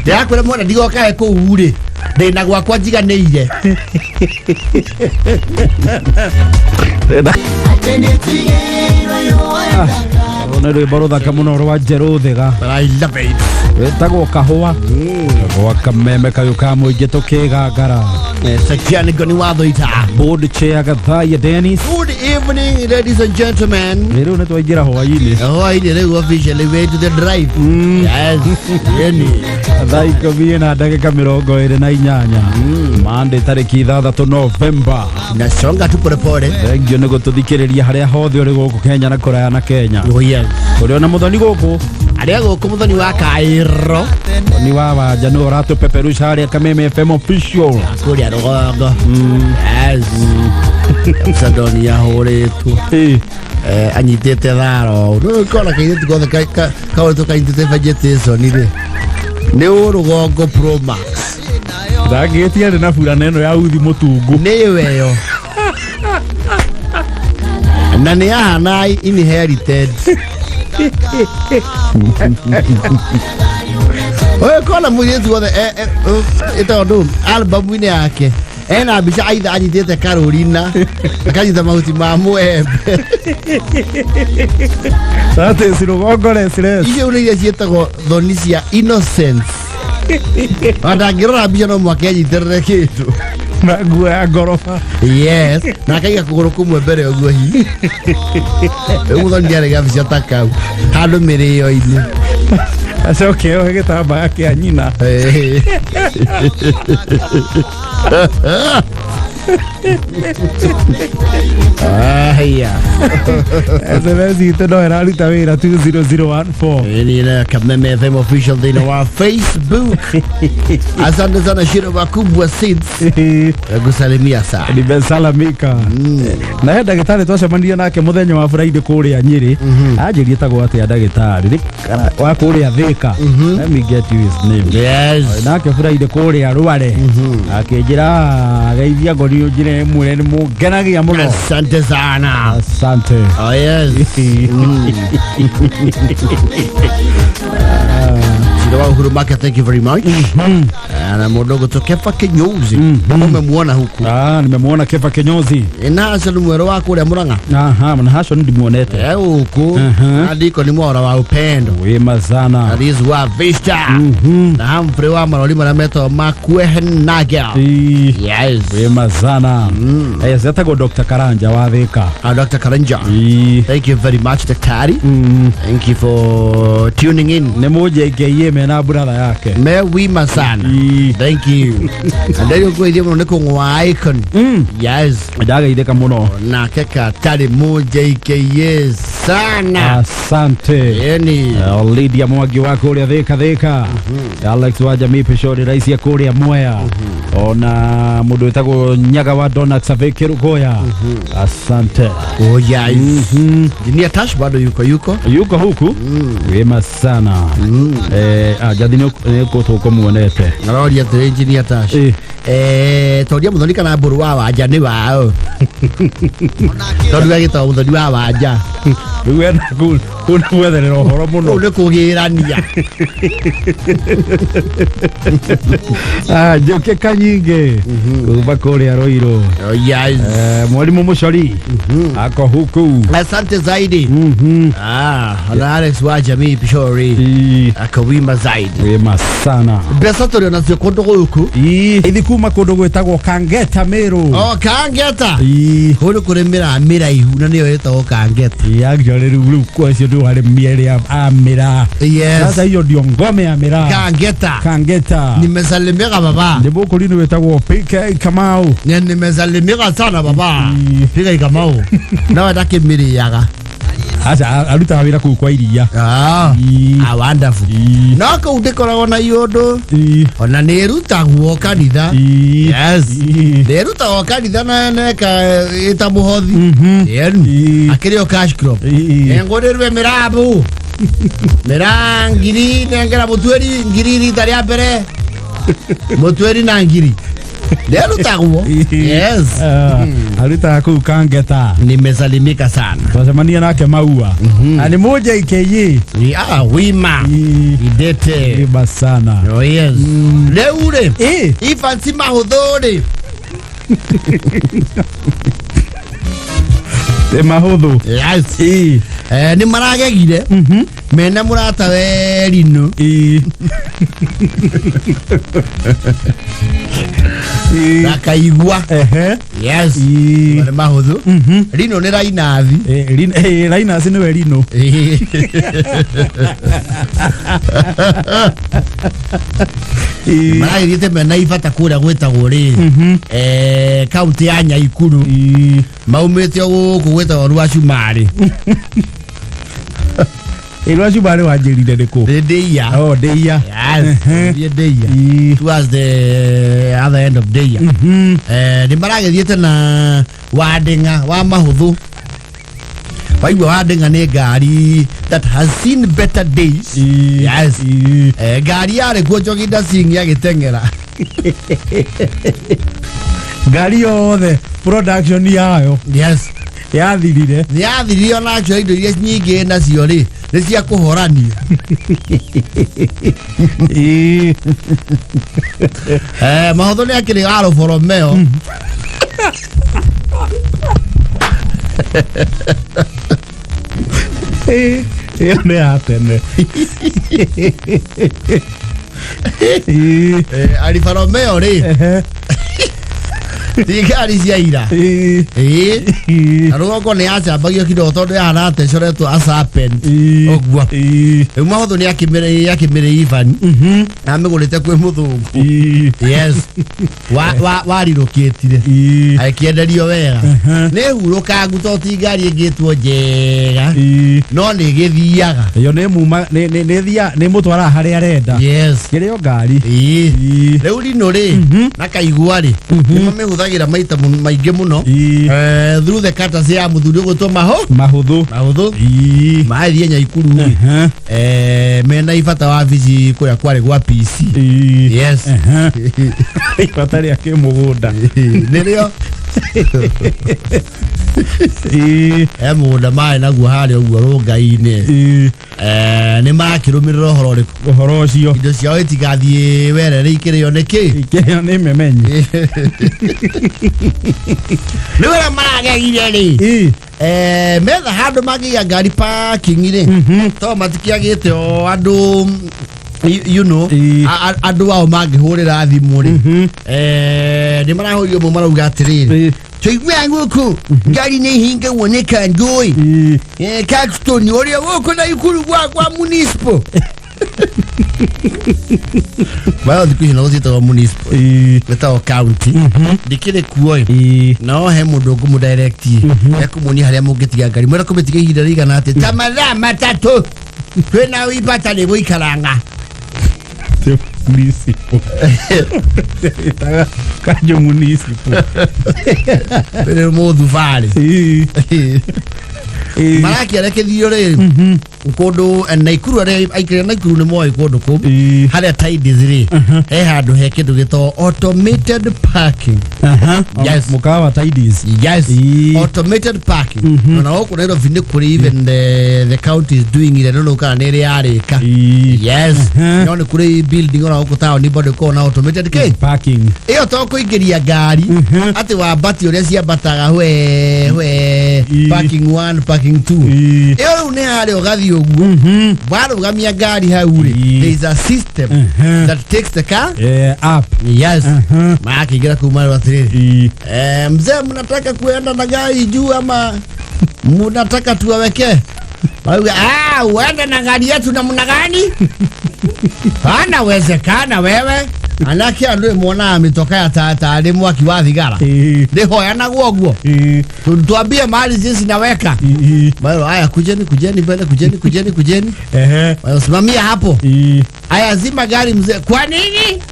Ndĩrakwĩra mwana ndigokae kũu rĩ. Ndĩna gwakwa njiganĩire. Ona rwĩmbo rũthaka mũno rwa Njerũ Thĩga. I love it. Wĩtagwo kahũa. Gwa kameme kayũ ka mũingĩ tũkĩgangara. Sekiani goni watho ita. Board chair Gathaya Dennis. Good evening, ladies and gentlemen. Rĩu nĩ twaingĩra hwaĩ-inĩ. Hwaĩ-inĩ rĩu officially way to the drive. Yes. Yeni. Thaa ikũmi na ndagĩka 28. Monday tarĩki 6 November. Nasonga tu polepole. Thengio nĩ gũtũthikĩrĩria harĩa hothe ũrĩ gũkũ Kenya na kũraya na Kenya. Oh yes. Ũrĩ ona mũthoni gũkũ. Arĩa gũkũ mũthoni wa Kairo. Ni wa wanja nĩ ũratũpeperusha harĩa Kameme FM official. Kũrĩa rũgongo. Yes. Sadoni ya horetu. Anyitĩte tharo. Nĩ kona kairĩtu gothe kaũrĩtu kaintĩte vegetation rĩ. Nĩ rũgongo Pro Max. Ndangĩtie arĩ na burana ĩno ya uthi mũtungu. Nĩyo ĩyo. Na nĩ ahana inherited. Oye kona mũirĩtu wothe ĩtondũ albamu-inĩ yake ena mbica aitha anyitĩte Carolina akanyita mahuti ma mwembe. Sate si rũgongo resres. Icio nĩ iria ciĩtagwo thoni cia innocence. Ndangĩrora mbica no mwake anyitĩrĩre kĩndũ. Na nguo ya ngoroba. Yes. Na akaiga kũgũrũ kũmwe mbere ũguo hihi. Rĩu mũthoni nĩarĩ gabica ta kau handũ mĩrĩo-inĩ. Acoke ohe gĩtambaya kĩa nyina. Yeah. SMS itu no era ruta wira 20014. Ini na Kameme FM official day na Facebook. Asante sana Shiro wakubwa seeds. Gusalimia sana. Nimesalamika. Na he ndagitari twacemania nake muthenya wa Friday kuria Nyeri. Anjirie tagwo atia ndagitari wa kuria Thika. Let me get you his name. Yes. Nake Friday kuria Rware. Akinjira geithia ngori njire mwire ni mugenagia muno. Asante sana. Asante. Oh yes. Shiro Uhuru Maka, thank you very much. Na modogo to Kefa Kinyozi. Umemuona huku? Nimemuona Kefa Kinyozi. Ina hasa mwero wako ule Murang'a. Na hasho ndimuonete. Huku. Adiko ni mwora wa upendo. Wema sana. Alizu wa Vista. Na Humphrey wa maroli marameto Makwehenaga. Yes. Wema sana. Zetago Dr. Karanja wa Thika. Dr. Karanja. Thank you very much, Daktari. Thank you for tuning in. Ni moja ikeye mena brother yake. Me wima sana. Thank you. Ndio kwa ile mneko ngwa icon. Yes. Daga ideka muno. Na keka tari moja ikeye sana. Asante. Yani Lydia Mwagi wako ule Thika. Alex wa jamii peshori rais ya Korea Mwea. Ona mudu itago Nyaga wa Dona Xaveke Rugoya. Asante. Oh yes. Jini Atash bado yuko huku. Wema sana. Jadini uko muonete. Ngarori ya Jini Atash. Todia mudonika na buru wa ajani wao. Todia kita mudondi wa aja. Wewe kuna wewe ni roho muno. Ule kugirania. Joke kanyinge. Kuba Korea Roiro. Oh yes. Mwalimu Mushori. Ako huku. Asante zaidi. Ana Alex wa jamii pishori. Akawima zaidi. Wema sana. Besa tolio na sekondo huku. Ithi kuma kundu gwetagwo Kangeta Meru. Kangeta. Kundu kuremera amira ihu na niyo yetagwo Kangeta. Actually riu kwa cio ndu hari mieri amira. Yes. Sasa hiyo ndio ngome ya amira. Kangeta. Nimesalimia baba. Ndimo kulini wetagwo PK Kamau. Nimesalimia sana baba. PK Kamau. Na watake miri yaga. Acha aruta wira ku kwa iria. Wonderful. Nako udekoragwo na iondo. Ona nirutagwo kanitha. Yes. Nirutagwo kanitha na neka itamuhothi. Akirio cash crop. Engorirwe mirabu. Mirangiri nengera mutweri ngiri rita ria mbere. Mutweri na ngiri. Nirutagwo. Yes. Aruta ku Kangeta. Nimesalimika sana. Twasemania nake Maua. Ani moja ikeye. Wima. Idete. Wima sana. Oh yes. Leure. Ifansi mahudhuri. Mahudhu. Yes. Ni maragegire. Mena murata we Rino. Nakaigua. Yes. Ni mahudhu. Rino ni Rainathi. Rainathi ni we Rino. Maragirite mena ifata kuria gwetagwo ri. Kaunti ya Nyaikuru. Maumite guku gwetagwo Rwacumari. Rwacumari wanjirire riku? Deia. Deia. Yes. Deia. Towards the other end of Deia. Ni maragithiete na Wadinga wa mahuthu. Waigua Wadinga ni ngari that has seen better days. Yes. Ngari yari kuo Joginda Singh agitengera. Ngari yothe production yayo. Yes. Yathirire ona acio indo iria nyingi nacio ri ni cia kuhorania. Mahuthu ni akiri Alfa Romeo. Iyo ni atene. Alfa Romeo ri Tigari cia ira. Na rũgongo nĩ acambagio kidogo tondũ yahanate coretwo a serpent. Ogwo. Rĩu mahũthũ nĩ akĩmĩrĩ Ivan. Na amĩgũrĩte kwĩ mũthũngũ. Yes. Warirũkĩtire. Akĩenderio wega. Nĩ hurũkangu tondũ ti ngari ĩngĩtwo njega. No nĩ gĩthiaga. Yo nĩ mũtwara harĩa arenda. Yes. Kĩrĩo ngari. Rĩu rino rĩ na kaigua rĩ nĩ mamĩhũthagĩra maita maingĩ mũno through the courtesy ya mũthuri ũgũtwo mahũthũ mathie Nyaikuru mena ibata wa bici kũrĩa kwarĩ gwa PC. Yes. Ibata rĩa kĩmũgũnda nĩrĩo mũgũnda maĩ naguo harĩa ũguo rũnga-inĩ nĩ marakĩrũmĩrĩra ũhoro ũcio indo ciao itigathiĩ werere ikĩrĩo nĩ memenyi nĩ wĩra maragegire rĩ metha handũ mangĩiga ngari parking rĩ tondũ matikĩagĩte o andũ you know andũ ao mangĩhũrĩra thimũ rĩ nĩ marahũrio mo marauga atĩrĩrĩ tũiguaga gũkũ ngari nĩ ihingagwo nĩ kandũĩ Caxton ũrĩa gũkũ na ikuru gwa municipal Well, the question was it our municipal with our county. Dikire kuoi. No he mudo kumu directi. Yakumuni hali amugeti gari. Mwera kumeti hida riga nate. Tamara matatu. Kwena wipata lebo ikalanga. Municipal. Kajo municipal. Pere modu vale. Maraki areke thiore kodo Naikuru are aikire Naikuru ne moyo kodo ko hale tides ri he handu he kindu gito automated parking. Yes, mukawa tides. Yes, automated parking. Na hoko rero vinde kuri even the county is doing it. I don't know kana nere areka. Yes, yone kuri building ona hoko town ni bado ko na automated parking. Iyo to ko igeria gari ati wa bati ore cia bataga we parking 1 parking 2. Iyo ne hale ogathi oguo bado gamia gari hauri. There is a system that takes the car up. Yes. Maki gira kumara watiri. Mzee mnataka kuenda na gari juu ama mnataka tuwaweke? Uende na gari yetu namna gani? Hana wezekana wewe. Anake andu muona ametoka ya taale mwaki wa thigara. Ndeho yana guoguo. Tuambie mali jinsi naweka. Bado haya kujeni bale kujeni. Bado simamia hapo. Haya zima gari mzee. Kwa nini?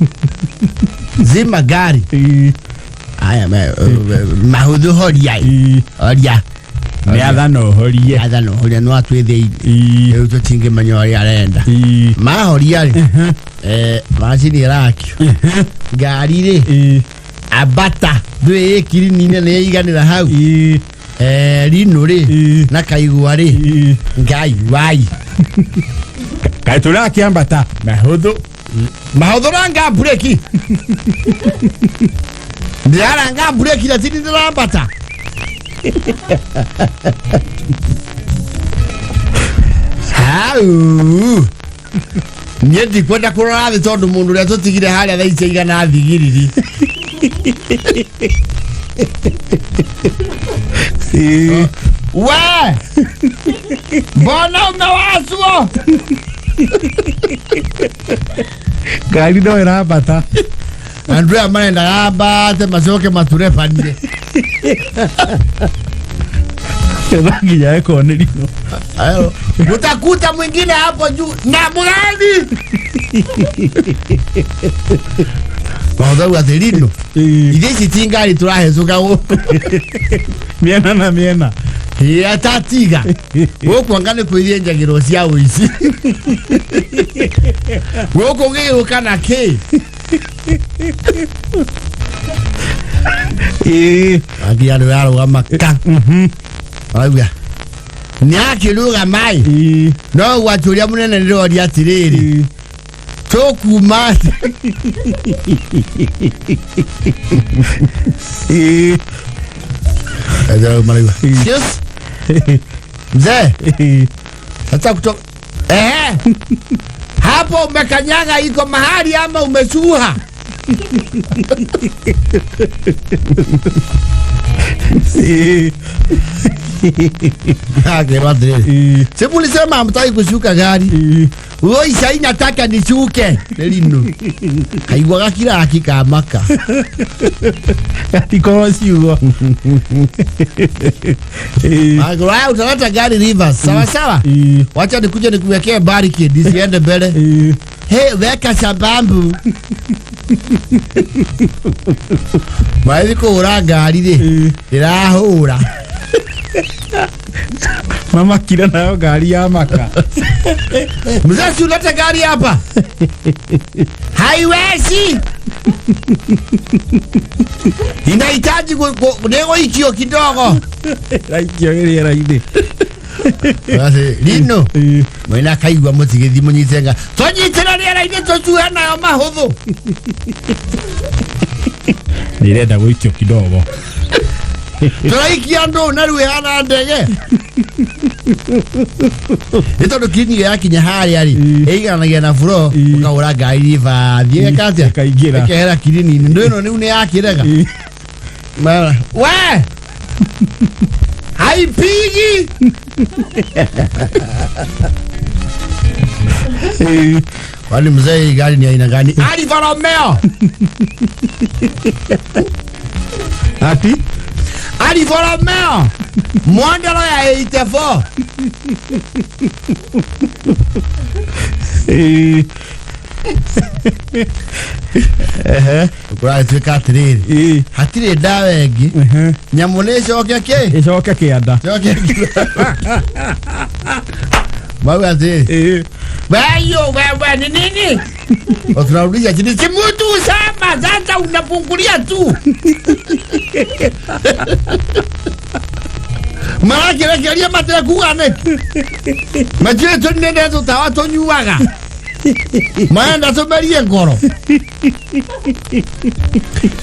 Zima gari. Haya mahudhu horia. Horia. Meadhano horia no atwethe uto tinge manyori arenda ma horia machini rakio gari ri abata ndwe kirini ne iganira hau rino ri na kaigua ri ngai wai kaitula kiambata mahudhu ranga breki ndiranga breki la tini ndirambata Nyeti kwenda kurora thi tondu mundu ria tutigire haria thaa ici igana thigiriri we mbona umewaswo gari no irambata Andrea marenda gambate macoke maturebanire Rangi ya eko nilino. Utakuta mwingine hapo juu na mgani? Baada ya delino. Idesi tingari turahezuka wo. Miena. Ya tatiga. Woko angane kwithie njagiro cia uici. Woko ngiro kana ke. Agiano yaro amaka. Ayuya. Nyakiruga mai. No waturia munene ndiro ria tiriri. Tokuma. Ayo mariwa. Yes. Mzee. Sasa kutoka hapo umekanyaga iko mahali ama umesuha? Ake madre. Sebu lisema hamtaki kushuka gari. Oi sai nataka nishuke. Lino. Kaigwa kila hakika maka. Iko siwa. Agora utaleta gari Rivers. Sawa sawa. Wacha nikuje nikuwekea barricade isiende mbele. Hey, weka sababu. Maili kuhura gari ri. Irahura. Mama kila nayo gari ya maka. Mzazi uleta gari hapa. Haiwezi. Inahitaji nego ikio kidogo. Laikio ile raide. Basi lino. Mwena kaigwa mutigezi munyitenga. Tonyitira ni raide totuana yo mahuthu. Nirenda gwikio kidogo. Turaikia ndo narue hana ndege. Ito kini ya kinya hari ari. Eiganagia na furo ukaura gari va thie katia. Kaigira. Kehera kirini ndo ino ni une yakirega. Mara. We! Haipigi. Wali mzee gari ni aina gani? Alfa Romeo. Ati? Alfa Romeo. Modelo ya 84. Kwa tuka triri. Hatire dawa egi. Nyamunesho okeke. Ishoka kiada. Bawa zi. Bayo wewe ni nini? Otunauliza chini simutu sama sasa unapungulia tu. Mara kile matela kuane. Majire tonende tutawa tonyuaga. Maana somerie ngoro.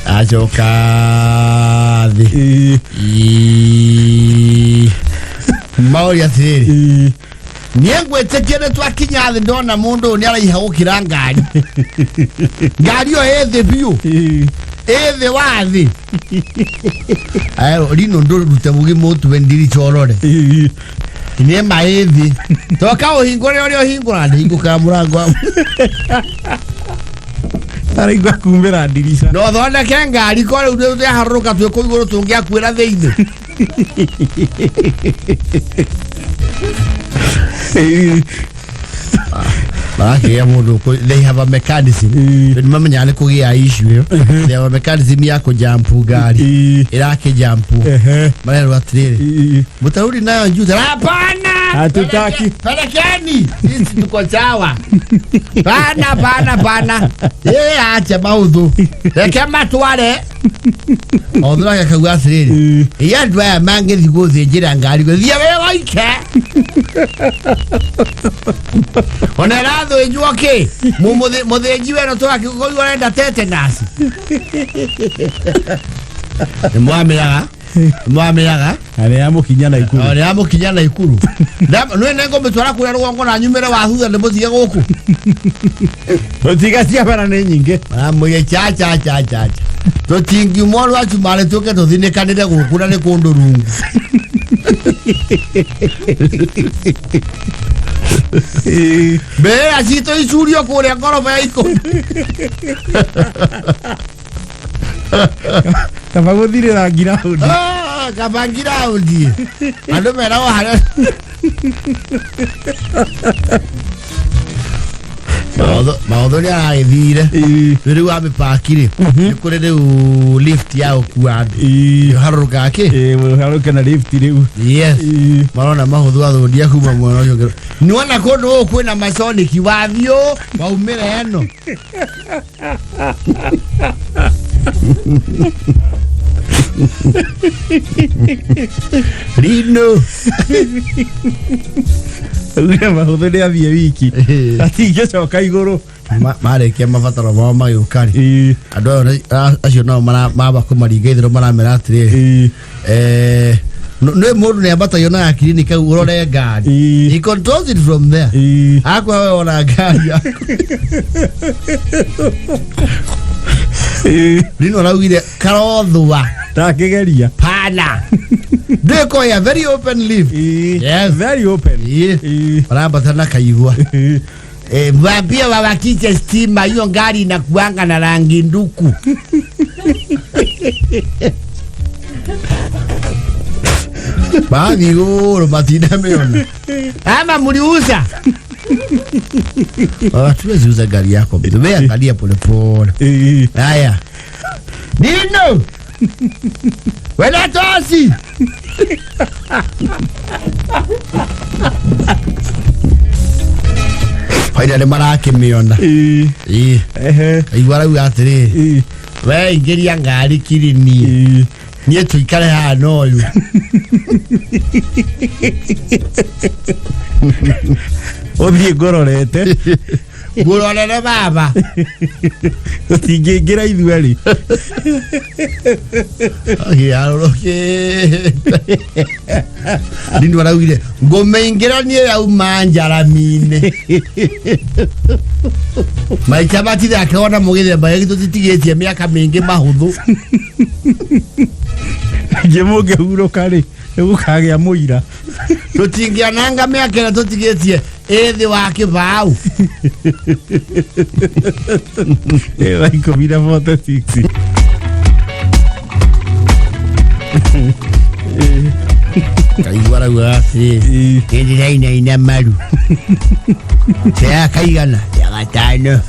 Ajokathi. Mauri athiri. Niengwe tekene twakinya thi ndona mundu ni araiha gukira ngari. Ngari yo ethe biu. Ethe wathi. Ayo lino ndo rute mugi mutu wendiri chorore. Ni maethi. Toka uhingore ori uhingura ndinguka murango. Araigwa kumbera dirisha. No thona ke ngari kore ude haruka twe ko igoro tungia kwira theine. They have a mechanism. Mama nyane kugia issue. They have a mechanism ya kujampu gari. Irake jampu. Mara watriri. Mutarudi nayo njoo. Hapana. Hatutaki. Pelekeni. Sisi tuko sawa. Bana. Acha maudhu. Kama tuwale. Odra kakagwa triri. Yadwa mange zigoze jira ngari. Zia wewe ike. Onerado ejuake mudhenji weno toa kikoyo anaenda tetanus. Mwamiraga Ane kinya na ikuru. Nwe nengo metwara kura rwango na nyumere wa thutha ne muthige guku. Otiga cia bara ne nyinge. Amuye cha. To tingi moro achu mare toke to thine kanire guku na ne kondo rungu. Be asito isurio kure ngoro ya iko. Kabaguthire rangira undi. Kabangira undi. Ando mera wa hara. Maudho ni aithire. Riu ame pakire. Nikure riu lift yao kuande. Haruka ke. Haruka na lift riu. Yes. Marona mahudhu athundia kuma mwana ucio. Niona kondo kwina masoniki wathio waumire eno. Rino. Uya mahudhu ni athie wiki. Ati ngecoka iguru. Mare kia mabataro mao magukari. Ando acio no maba kumaringa ithiro maramera atiri. No mundu ni abata yona clinic urore ngari. He controls it from there. Akwa we ona ngari. Rino raugire karothwa ta kigeria pana deko ya very open live. Yes, very open. Barabara na kaigwa. Wapia wawakiche stima hiyo gari inakuanga na rangi nduku. Baadhi yoro matina meona. Ama mliuza. Tuwezi uza gari yako. Wewe angalia pole pole. Haya. Dino. Wela tosi. Haida le marake meona. Igwara ugatiri. We ingeria ngari kirini. Nie tuikare hano uyu. Othie ngororete. Ngororere baba. Utingira ithueri. Aroke. Ndindu araugire ngomeingira nie au manjaramine. Maika batire akona mugire baye tutitigetie miaka mingi mahuthu. Jemoge huroka ri ugukagĩa muira tutingiananga miaka tutigetie ethi wa kibau ewa ikomira 46 kaigwara gwasi ina ina maru ya kaigana ya gatano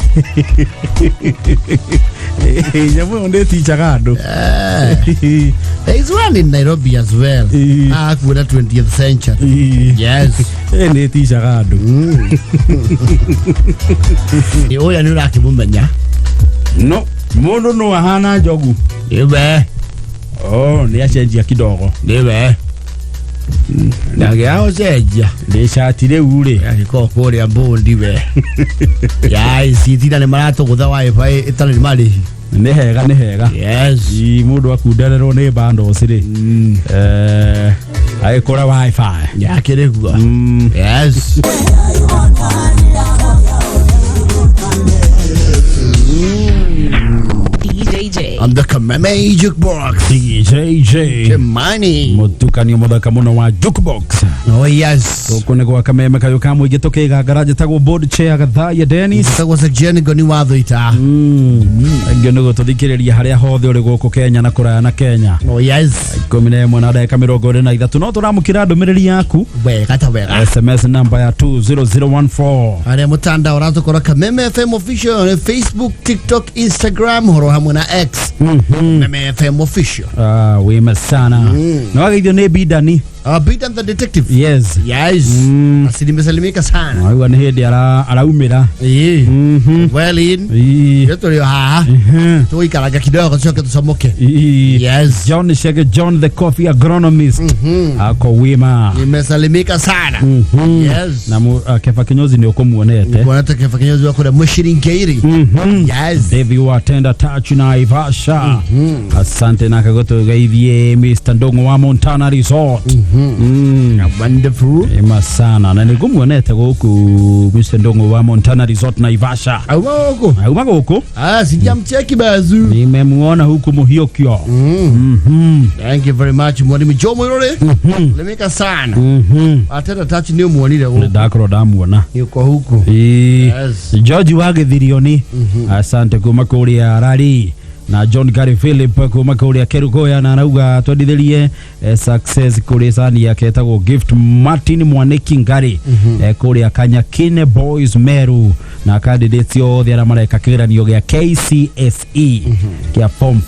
jamu onde tichaga andu. There is one in Nairobi as well. Kuona 20th century. Yes. Ene tichaga andu. Oya ni urakimumenya. No, mundu no ahana njogu. Ibe. Oh, ni achenjia kidogo. Ibe. Nagea ocenjia ni shati riu ri ariko kuria mbundi we ya isitina ni marato gutha wifi itari mari ni hega. Yes, mundu akundererwo ni bando ciri agikora wifi ya kirigwa. Yes. I'm the Kameme Jukebox. DJ Money. Mutukanio muthaka muno wa Jukebox. Oh yes. Ukone gwa Kameme kayo kamwe gitoke gagaraje tagwo board chair gathaya Dennis. Tagwo se jeni goni watho ita. Ngeno guthikiriria haria hothe uri guku Kenya na kuraya na Kenya. Oh yes. 11 na dakika 23 no turamukira ndumiriri yaku. Wega. SMS number ya 20014. Are mutanda orato kora Kameme FM official on Facebook, TikTok, Instagram, horo hamwe na X. Kameme FM official. Wema sana. Na wagithio ni Bidani. Bidan the detective. Yes. Asidi mesalimika sana. Ayu ni hindi araumira. Well in. Yeto lio haa. Tuikaraga kidogo choke tusomoke. Yes. John Shege John the coffee agronomist. Ako wema. Mesalimika sana. Yes. Na kefa kinyozi ni okumuonete. Kuonete kefa kinyozi wako na mushirinkeiri. Yes. Devi wa tenda touch na Ivasha. Asante na kagoto gaivye Mr. Ndongo wa Montana Resort. Wonderful. Ema sana na nigumuonete guku Mr. Ndongo wa Montana Resort na Ivasha. Auma guku. Sijamcheki bazu. Nimemuona huku Muhiokio. Thank you very much mwalimu Jomo Irore. Lemeka sana. Atenda touch ni muonire huko. Ndakoro damuona. Yuko huko. Yes. George Wagethirioni. Asante kuma kuria Arari. Na John Gary Philip kuma kuria Kerugoya na anauga twendithirie success kuri sani yake etagwo Gift Martin Mwaniki Ngari kuria Kanyakine Boys Meru na candidates yothe ara mareka kigeranio gia KCSE kia form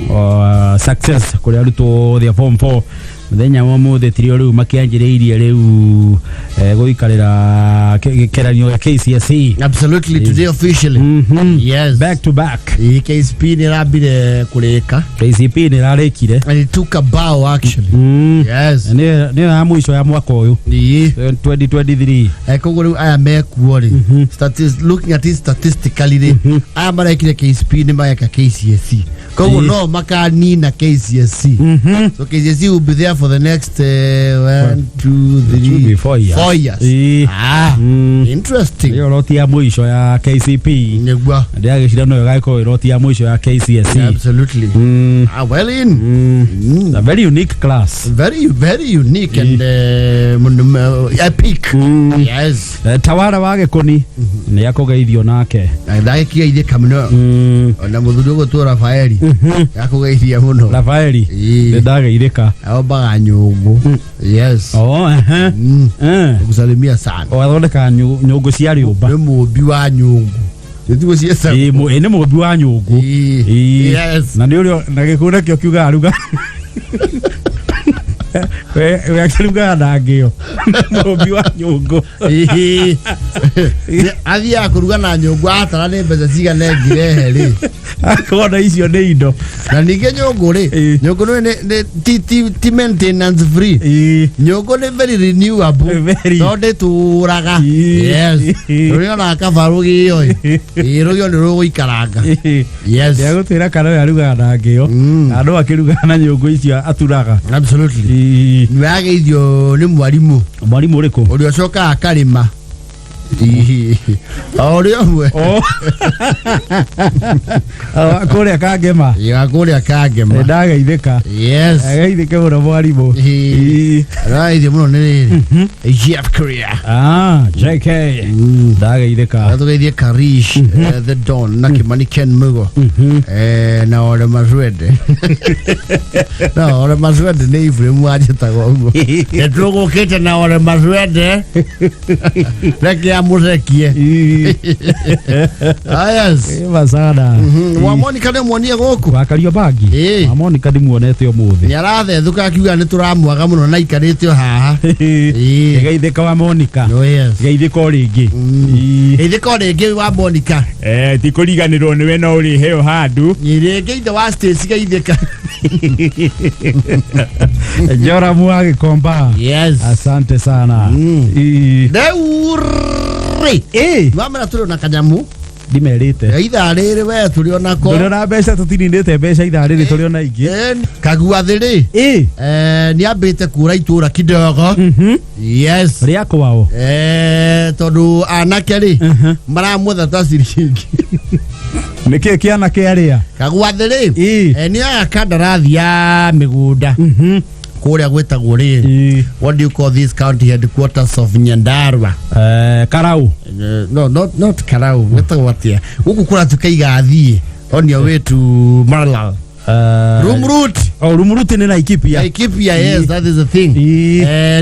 4 success kuri arutwo thia form 4 muthenya wa muthe tirio riu makianjiriirie riu guikarira kigeranio gia KCSE. Absolutely, today officially. Yes, back to back. KCP ni rabire kureka. KCP ni rarekire and it took a bow actually. Yes, ni ya mwisho ya mwaka uyu 2023 koguru aya mekuori looking at it statistically aya marekire KCP ni mayaka KCSE kogu no makani na KCSE. So KCSE will be there for the next 1, 2, 3, 4 years. Interesting. Yo roti ya mwisho ya KCP. Nyegwa. Ndia gishindano yo gaiko roti ya mwisho ya KCSE. Absolutely. Well in. A very unique class. Very unique and epic. Yes. Tawara wage koni ni yakogeithio nake. Ndagikia ithie kamno. Ona muthurio gutu Rafaeli. Yakogeithia muno. Rafaeli. Ndageithika. Aombaga nyungu. Yes. Kusalimia sana. Wathondeka nyungu cia riumba. Ni mubi wa nyungu. Ndio ciesa. Ni mubi wa nyungu. Yes. Na ndio na gikunda kio kiuga aruga. We akiruga ndangio. Mubi wa nyungu. Athia kuruga na nyungu atara ni mbeca cigana ngire ri. Akona icio ni indo. Na ninge nyungu ri. Nyungu ni maintenance free. Nyungu ni very renewable. No de turaga. Yes. Rio na kabaru giyo. Rio ni ro ikaranga. Yes. Ya gutira kana ya ruga ndangio. Andu akiruga na nyungu icio aturaga. Absolutely. Niwageithio ni mwarimu. Mwarimu uriko? Urio coka akarima. Orio mwe. Kuria kangema. Ya kuria kangema. Ndageithika. Yes. Ndageithike muno mwarimu. Ndageithio muno ni Chef Korea. JK. Ndageithika. Ndageithie Karish, the Don, na Kimani Ken Mugo. Na ore mazwede. Na ore mazwede ni Ifremu ajitago ugo. Etrogo kete na ore mazwede. Leki amurekie. Yes. Basada. Wamoni kane muonie goku. Wakario bagi. Wamoni kadi muonete umuthi. Ni arathe thuka akiuga ni turamwaga muno na ikarite haha. Geithika wa Monica. Yes. Geithika ringi. Geithika ringi wa Monica. Ti kuriganirwo niwe no uri heo handu. Ni ringi wa stage geithika. Jora muage komba. Yes. Asante sana. Deuri. Wamera tuli na kanyamu. Dimerite. Itha riri we tuli onako. Tuli na mbeca tutinindite mbeca itha riri tuli ona ingi. Kagua thiri. Ni ambite kura itura kidogo. Yes. Ria kwao. Tondu anake ri maramutha ta ciringi. Niki kiana kiaria. Kagua thiri. Ni aya kandarathi ya migunda. Kuria gwetagwo ri. What do you call this county headquarters of Nyandarua? Karau. No, not Karau. Gwetagwo atia. Guku kura tukaiga thie on your way to Maralal. Rumrut. Rumrut ni Laikipia. Laikipia, yes, that is the thing.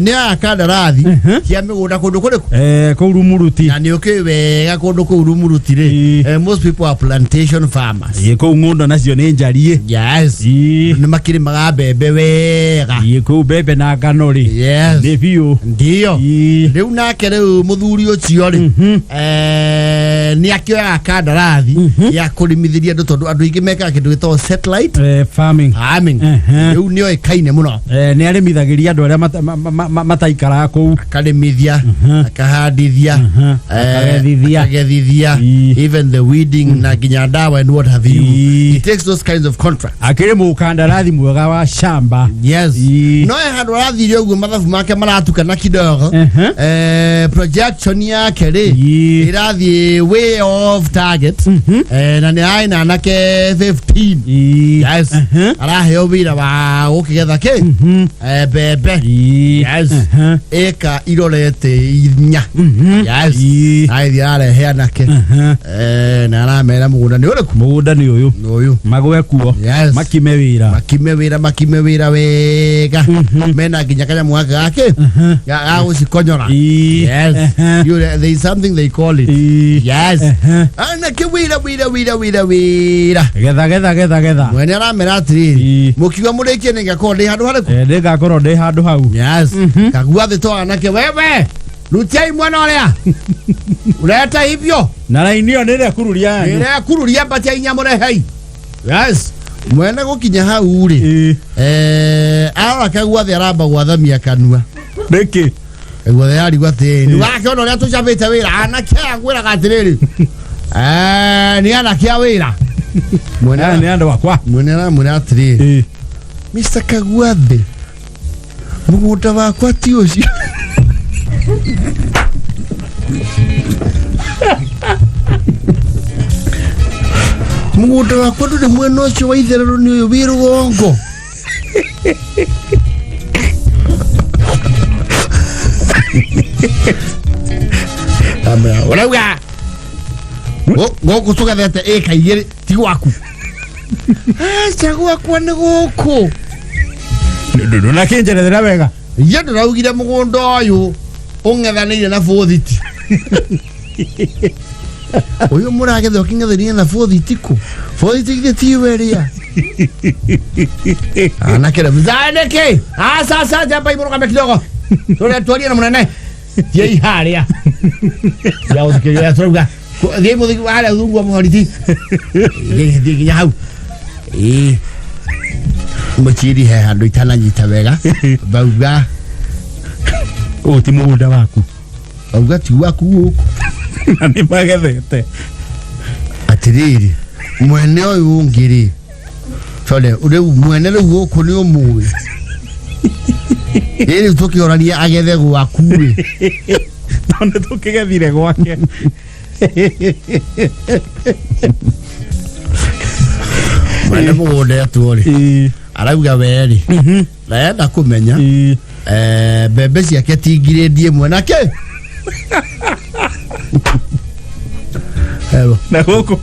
Ni akandarathi kia migunda kundu kuriku. Ku Rumruti. Na ni wega kundu ku Rumruti ri. Most people are plantation farmers. Ku Ngondo nacio ni njarie. Yes. Ni makirimaga mbembe wega. Ku mbembe na ngano ri. Yes. Ni biu. Ndio. Riu nake riu muthuri ucio ri. Ni akioya kandarathi ya kurimithiria andu tondu andu ingi meka kindu gitagwo satellite farming. Riu nio ikaine muno. Ni arimithagiria andu aria mataikara ku. Akarimithia, akahandithia, akagethithia, even the weeding na nginya ndawa and what have you. He takes those kinds of contracts. Akiri mukandarathi mwega wa shamba. Yes. No handu arathire uguo mathabu make maratukana kidogo. Projection yake ri irathie way off target. Na ni aina nake 15. Yes. Araheo wira wa gukigetha ki bebe. Yes. Eka irorete inya. Yes. Aithi arehe nake. Na aramera mugunda ni uriku. Mugunda ni uyu. Magwe kuo. Yes. Makime wira wega. Mena nginya kanyamu gake ya gucikonyora. Yes. There is something they call it. Yes. Ana ke wira. Getha. Mwene aramera atiri. Mukiwa murekie ni ngakorwo ndi handu hariku. Ndi ngakorwo ndi handu hau. Yes. Kagua thi to anake wewe. Rutiai mwana uria. Ureta hivyo. Na laini yo nire kururia. Nire kururia batia inyamure hei. Yes. Mwene gukinya hau ri. Ara kagua thi aramba gwathamia kanua. Niki. Kagua thi ari gwate. Ni wake ono ria tucabite wira anake agwira gatiriri. Ni anake awira. Mwene ni andu wakwa. Mwene atiri. Mr. Kagua thi. Mugunda wakwa ti ucio. Mugunda wakwa nduri mwena ucio wa itherero ni uyu wi rugongo. Amra, urauga. Goko tugathete eka igiri ti gwaku. Gwaku ni guku. Ndu na kinjerethera wega. Ye ndiraugire mugunda uyu ungethanire na bothiti. Uyu muragethe ukingethanire na bothiti ku. Bothiti githie ti weria. Anakera mzaneke. Sasa jamba imuruka kidogo. Tore tuaria na munene. Ye haria. Ya usikiria ya turuga. Thie muthiki wale thungu amoriti. Nginya hau. Muchiri he handu itananyita wega. Bauga. Ti mugunda waku. Bauga ti waku guku. Na ni magethete. Atiriri. Mwene uyu ngiri. Tole ure mwene ru guku ni umuwi. Iri tukiorania agethe gwaku ri. Tonde tukigethire gwake. Mwene mugunda aturi. Arauga weri. Na yenda kumenya. Bebe ciake ti grade imwe nake. Hello. Na goko.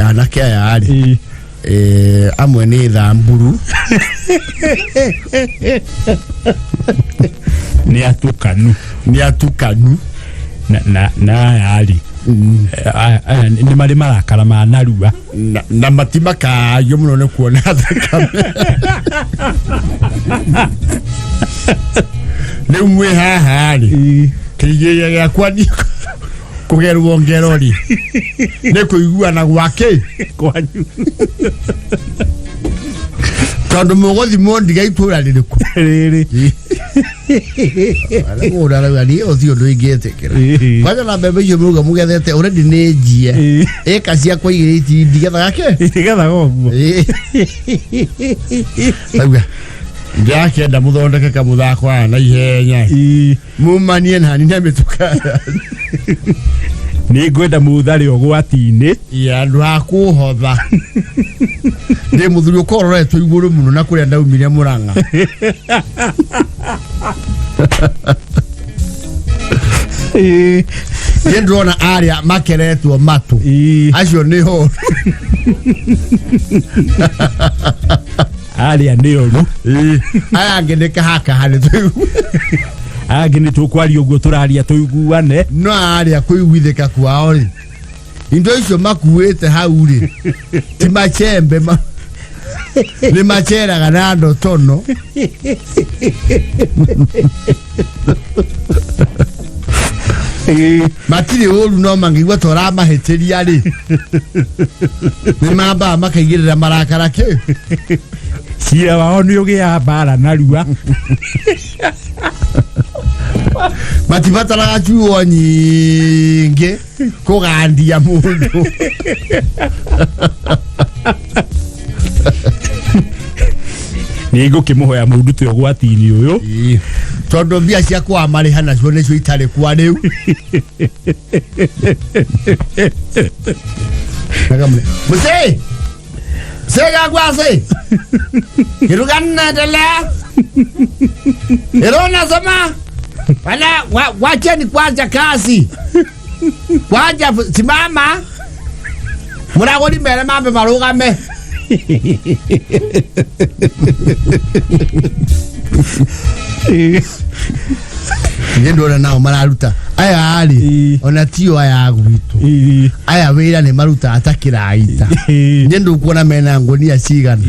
Anake yari. Amwe ni thamburu. Ni atukanu. Na yari. Ni mari marakara manarua. Na matima kayo muno ne kuona thakame. Ni umwe haha ri. Kigeya yakwa ni kugerwo ngerori. Ne kuiguana gwake kwanyu. Tondu mugothi mondi gaitura ririku. Riri. Ala ngora ni othio nduingetekera. Kwaja na bebe yo muruga mugethete already ni njie. Eka cia kwa igiriti ndigetha gake. Ndigetha goguo. Sauga. Njake nda muthondeke kamuthako na ihenya. Mumanie nani na mituka. Ni ngwenda muthari ogwati-ini ya ndu akuhotha. Ndi muthuri ukororetwo iguru muno na kuria ndaumire Murang'a. Ndrona aria makeretwo matu. Acio ni ho. Aria ni oru. Aya ngeneka haka hane tu. Agini tukwari uguo turaria tuiguane. No aria kuiguithika kwao ri. Indo icio makuite hau ri. Ti machembe ma. Ni macheraga na ndo tono. Matiri olu no mangigwa tora mahetiria ri. Ni mamba makaigirira marakara ke. Cia wao ni ugia bara narua. Matibataraga chuo nyingi kugandia mundu. Ni ngukimuhoya mundu tu ogwati-ini uyu. Tondu mbia cia kwa mariha nacio nicio itari kwa riu. Muse! Sega gwase! Kirugana dala! Erona sama! Wala wacheni kwanza kazi. Waja simama. Muragoni mbere mambe marugame. Ndona nao mararuta aya ari ona tio aya gwitu aya wira ni maruta atakiraita ndendu kuona mena ngonia cigana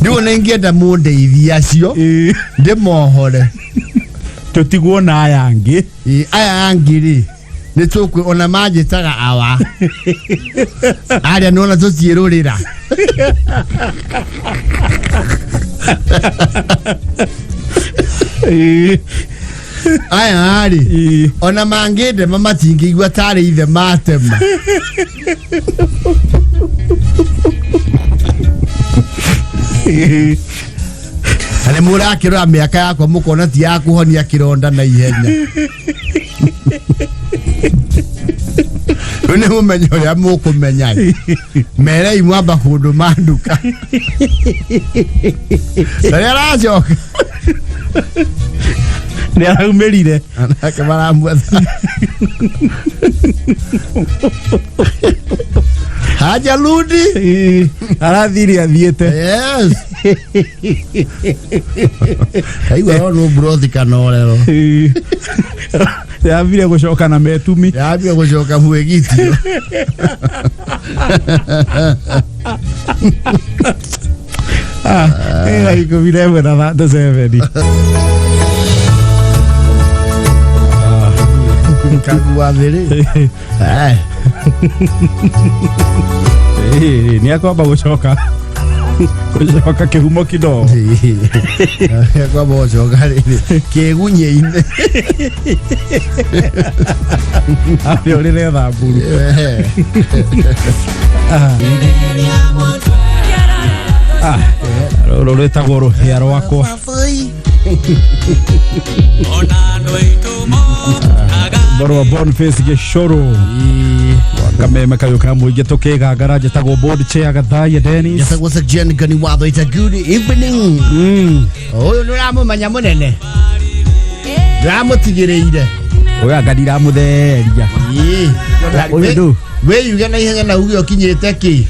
ndiwona ingienda munde ithia cio ndimohore tutiguona aya angi ri ni tukwe ona majitaga awa aria nona tuciirurira aya ari ona mangende mamatingi igwa tari ithe matema murakira miaka yakwa mukona ti yakuhonia kironda na ihenya Une mumenyo ya mukumenya mere imwamba kundu manduka Sari arajoka Ni araumerire anake maramwetha Haja ludi arathiri athiete Yes Aiwa no brothi kanorero Yavire gushoka na metumi Yavire gushoka muegitio iko vile na that seveni Kagua vile ni akwamba gushoka kihumo kidogo akwamba gushoka kigunyei-ini ayo rire thamburu roro rwetagwo ruhia rwakwa Borwa Boniface Gishoro Wakameme kayo kamuige tukigangara njĩtagwo board chair Gathaya Dennis njĩtagwo Section Gani Watho. It's a good evening. Ũyũ nĩũramũmenya mũnene ndĩramũtigĩrĩire ũyũ anga ndiramũtheria ũyũ ndũ wĩyuge na ihenya na uge ũkinyĩte kĩ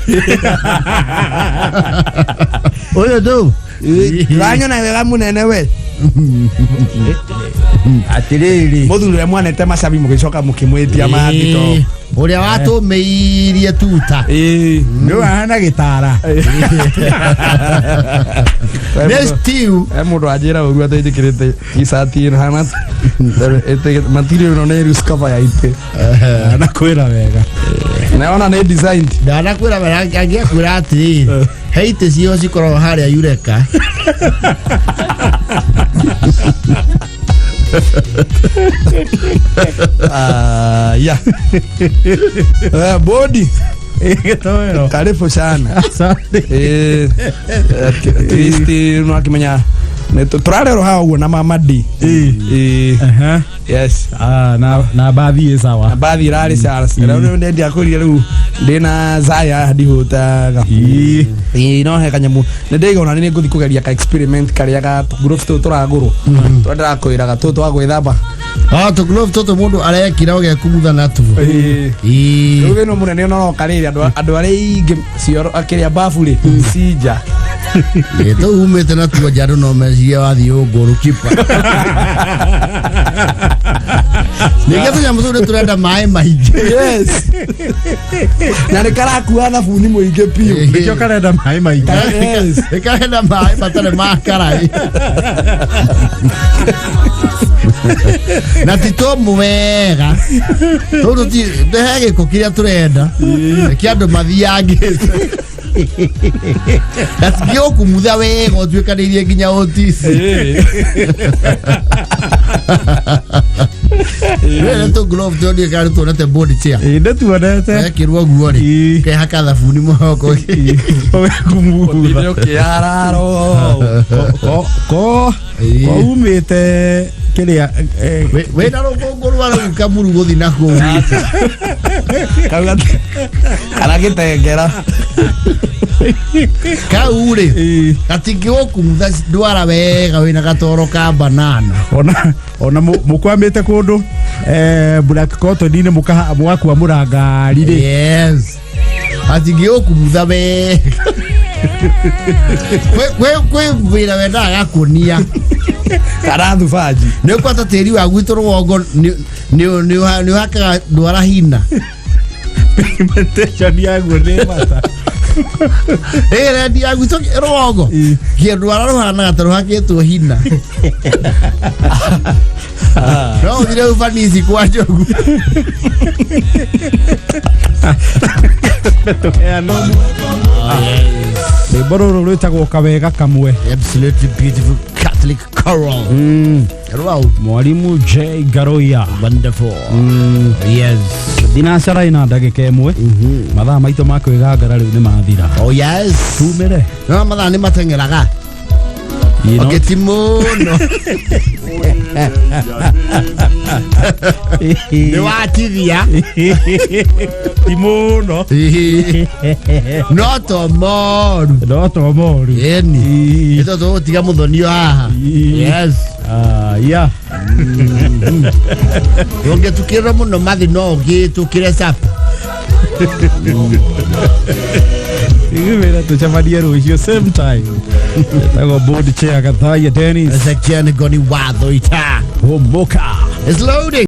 ũyũ ndũ Wanyona wega munene we atiriri muthuri mwanete macabi mugicoka mukimwitia mathito uria watumiirie tuta ndio ana gitara nestiu mundu ajira uru ateithikirite isati hana ete material no ne riskava ya ite na kwira wega naona ne design dana kwira wega angia kwira atiri heite cio cikoro haria yureka ya body Gitowero karibu sana asante Kristi unakimenya turarero hawo na mama D yes na bathi sawa bathi rari sawa rero ndi akurire ru ndina zaya ndihutaga no he kanyamu ndigona ni nguthi kugeria ka experiment karia ga group turaguru twendera kwiraga tu twagwithamba to glove toto mundu arekira oge kumutha na tu uwe no munene no karire andu ari ingi cioro akiria bafuri sija to umete na tu jaro no mesia wathi uguru kipa Nigatu ya mzuri turenda mai maiji yes na nekara kuana funi muige pio nikyo karenda mai maiji yes karenda mai batale makarai na tito muwega todo ti dehage kokiria turenda kiando mathiangi Gatigio kumutha wega utwikanirie nginya otisi Wele to glove to ni kari to nate body chair ndetuonete kirwa guori ke haka thabuni mohoko kumutha kiararo ko umite kiria we na ruguru wa kamuru guthi na ku kana gitengera kaure gatigio kumutha ndwara wega wina gatoro ka banana ona mukwamite kundu black cotton ine mukaha mwakwa murangari ri yes atigio kumutha wega kwe wira wenda gakunia karathu faji ne kwata teri wa gwito rwogo ni haka ndwara hina pigmentation yangu ni mata rendi ya gwito rwogo ki ndwara ruhana gataru hakitwo hina no dire ufanisi kwa jogu ni bororo rwitagwo kawega kamwe absolutely beautiful Catholic choral wow mwalimu J Garoya wonderful yes dinasara ina ndagika imwe mathaa maito makwigangara riu ni mathira oh yes tumire no mathaa ni matengeraga You know? Okay, Timono. Ni watithia. Timono. Not omoru. Not omoru. Yeni. Ito to tiga muthonio haha. Yes. Yeah. Onge tukira muno mathi no tukire sapa. Igwira tuchamania rucio same time. Tago board chair Kataya Dennis. Asa kiani goni watho ita. Homoka. It's loading.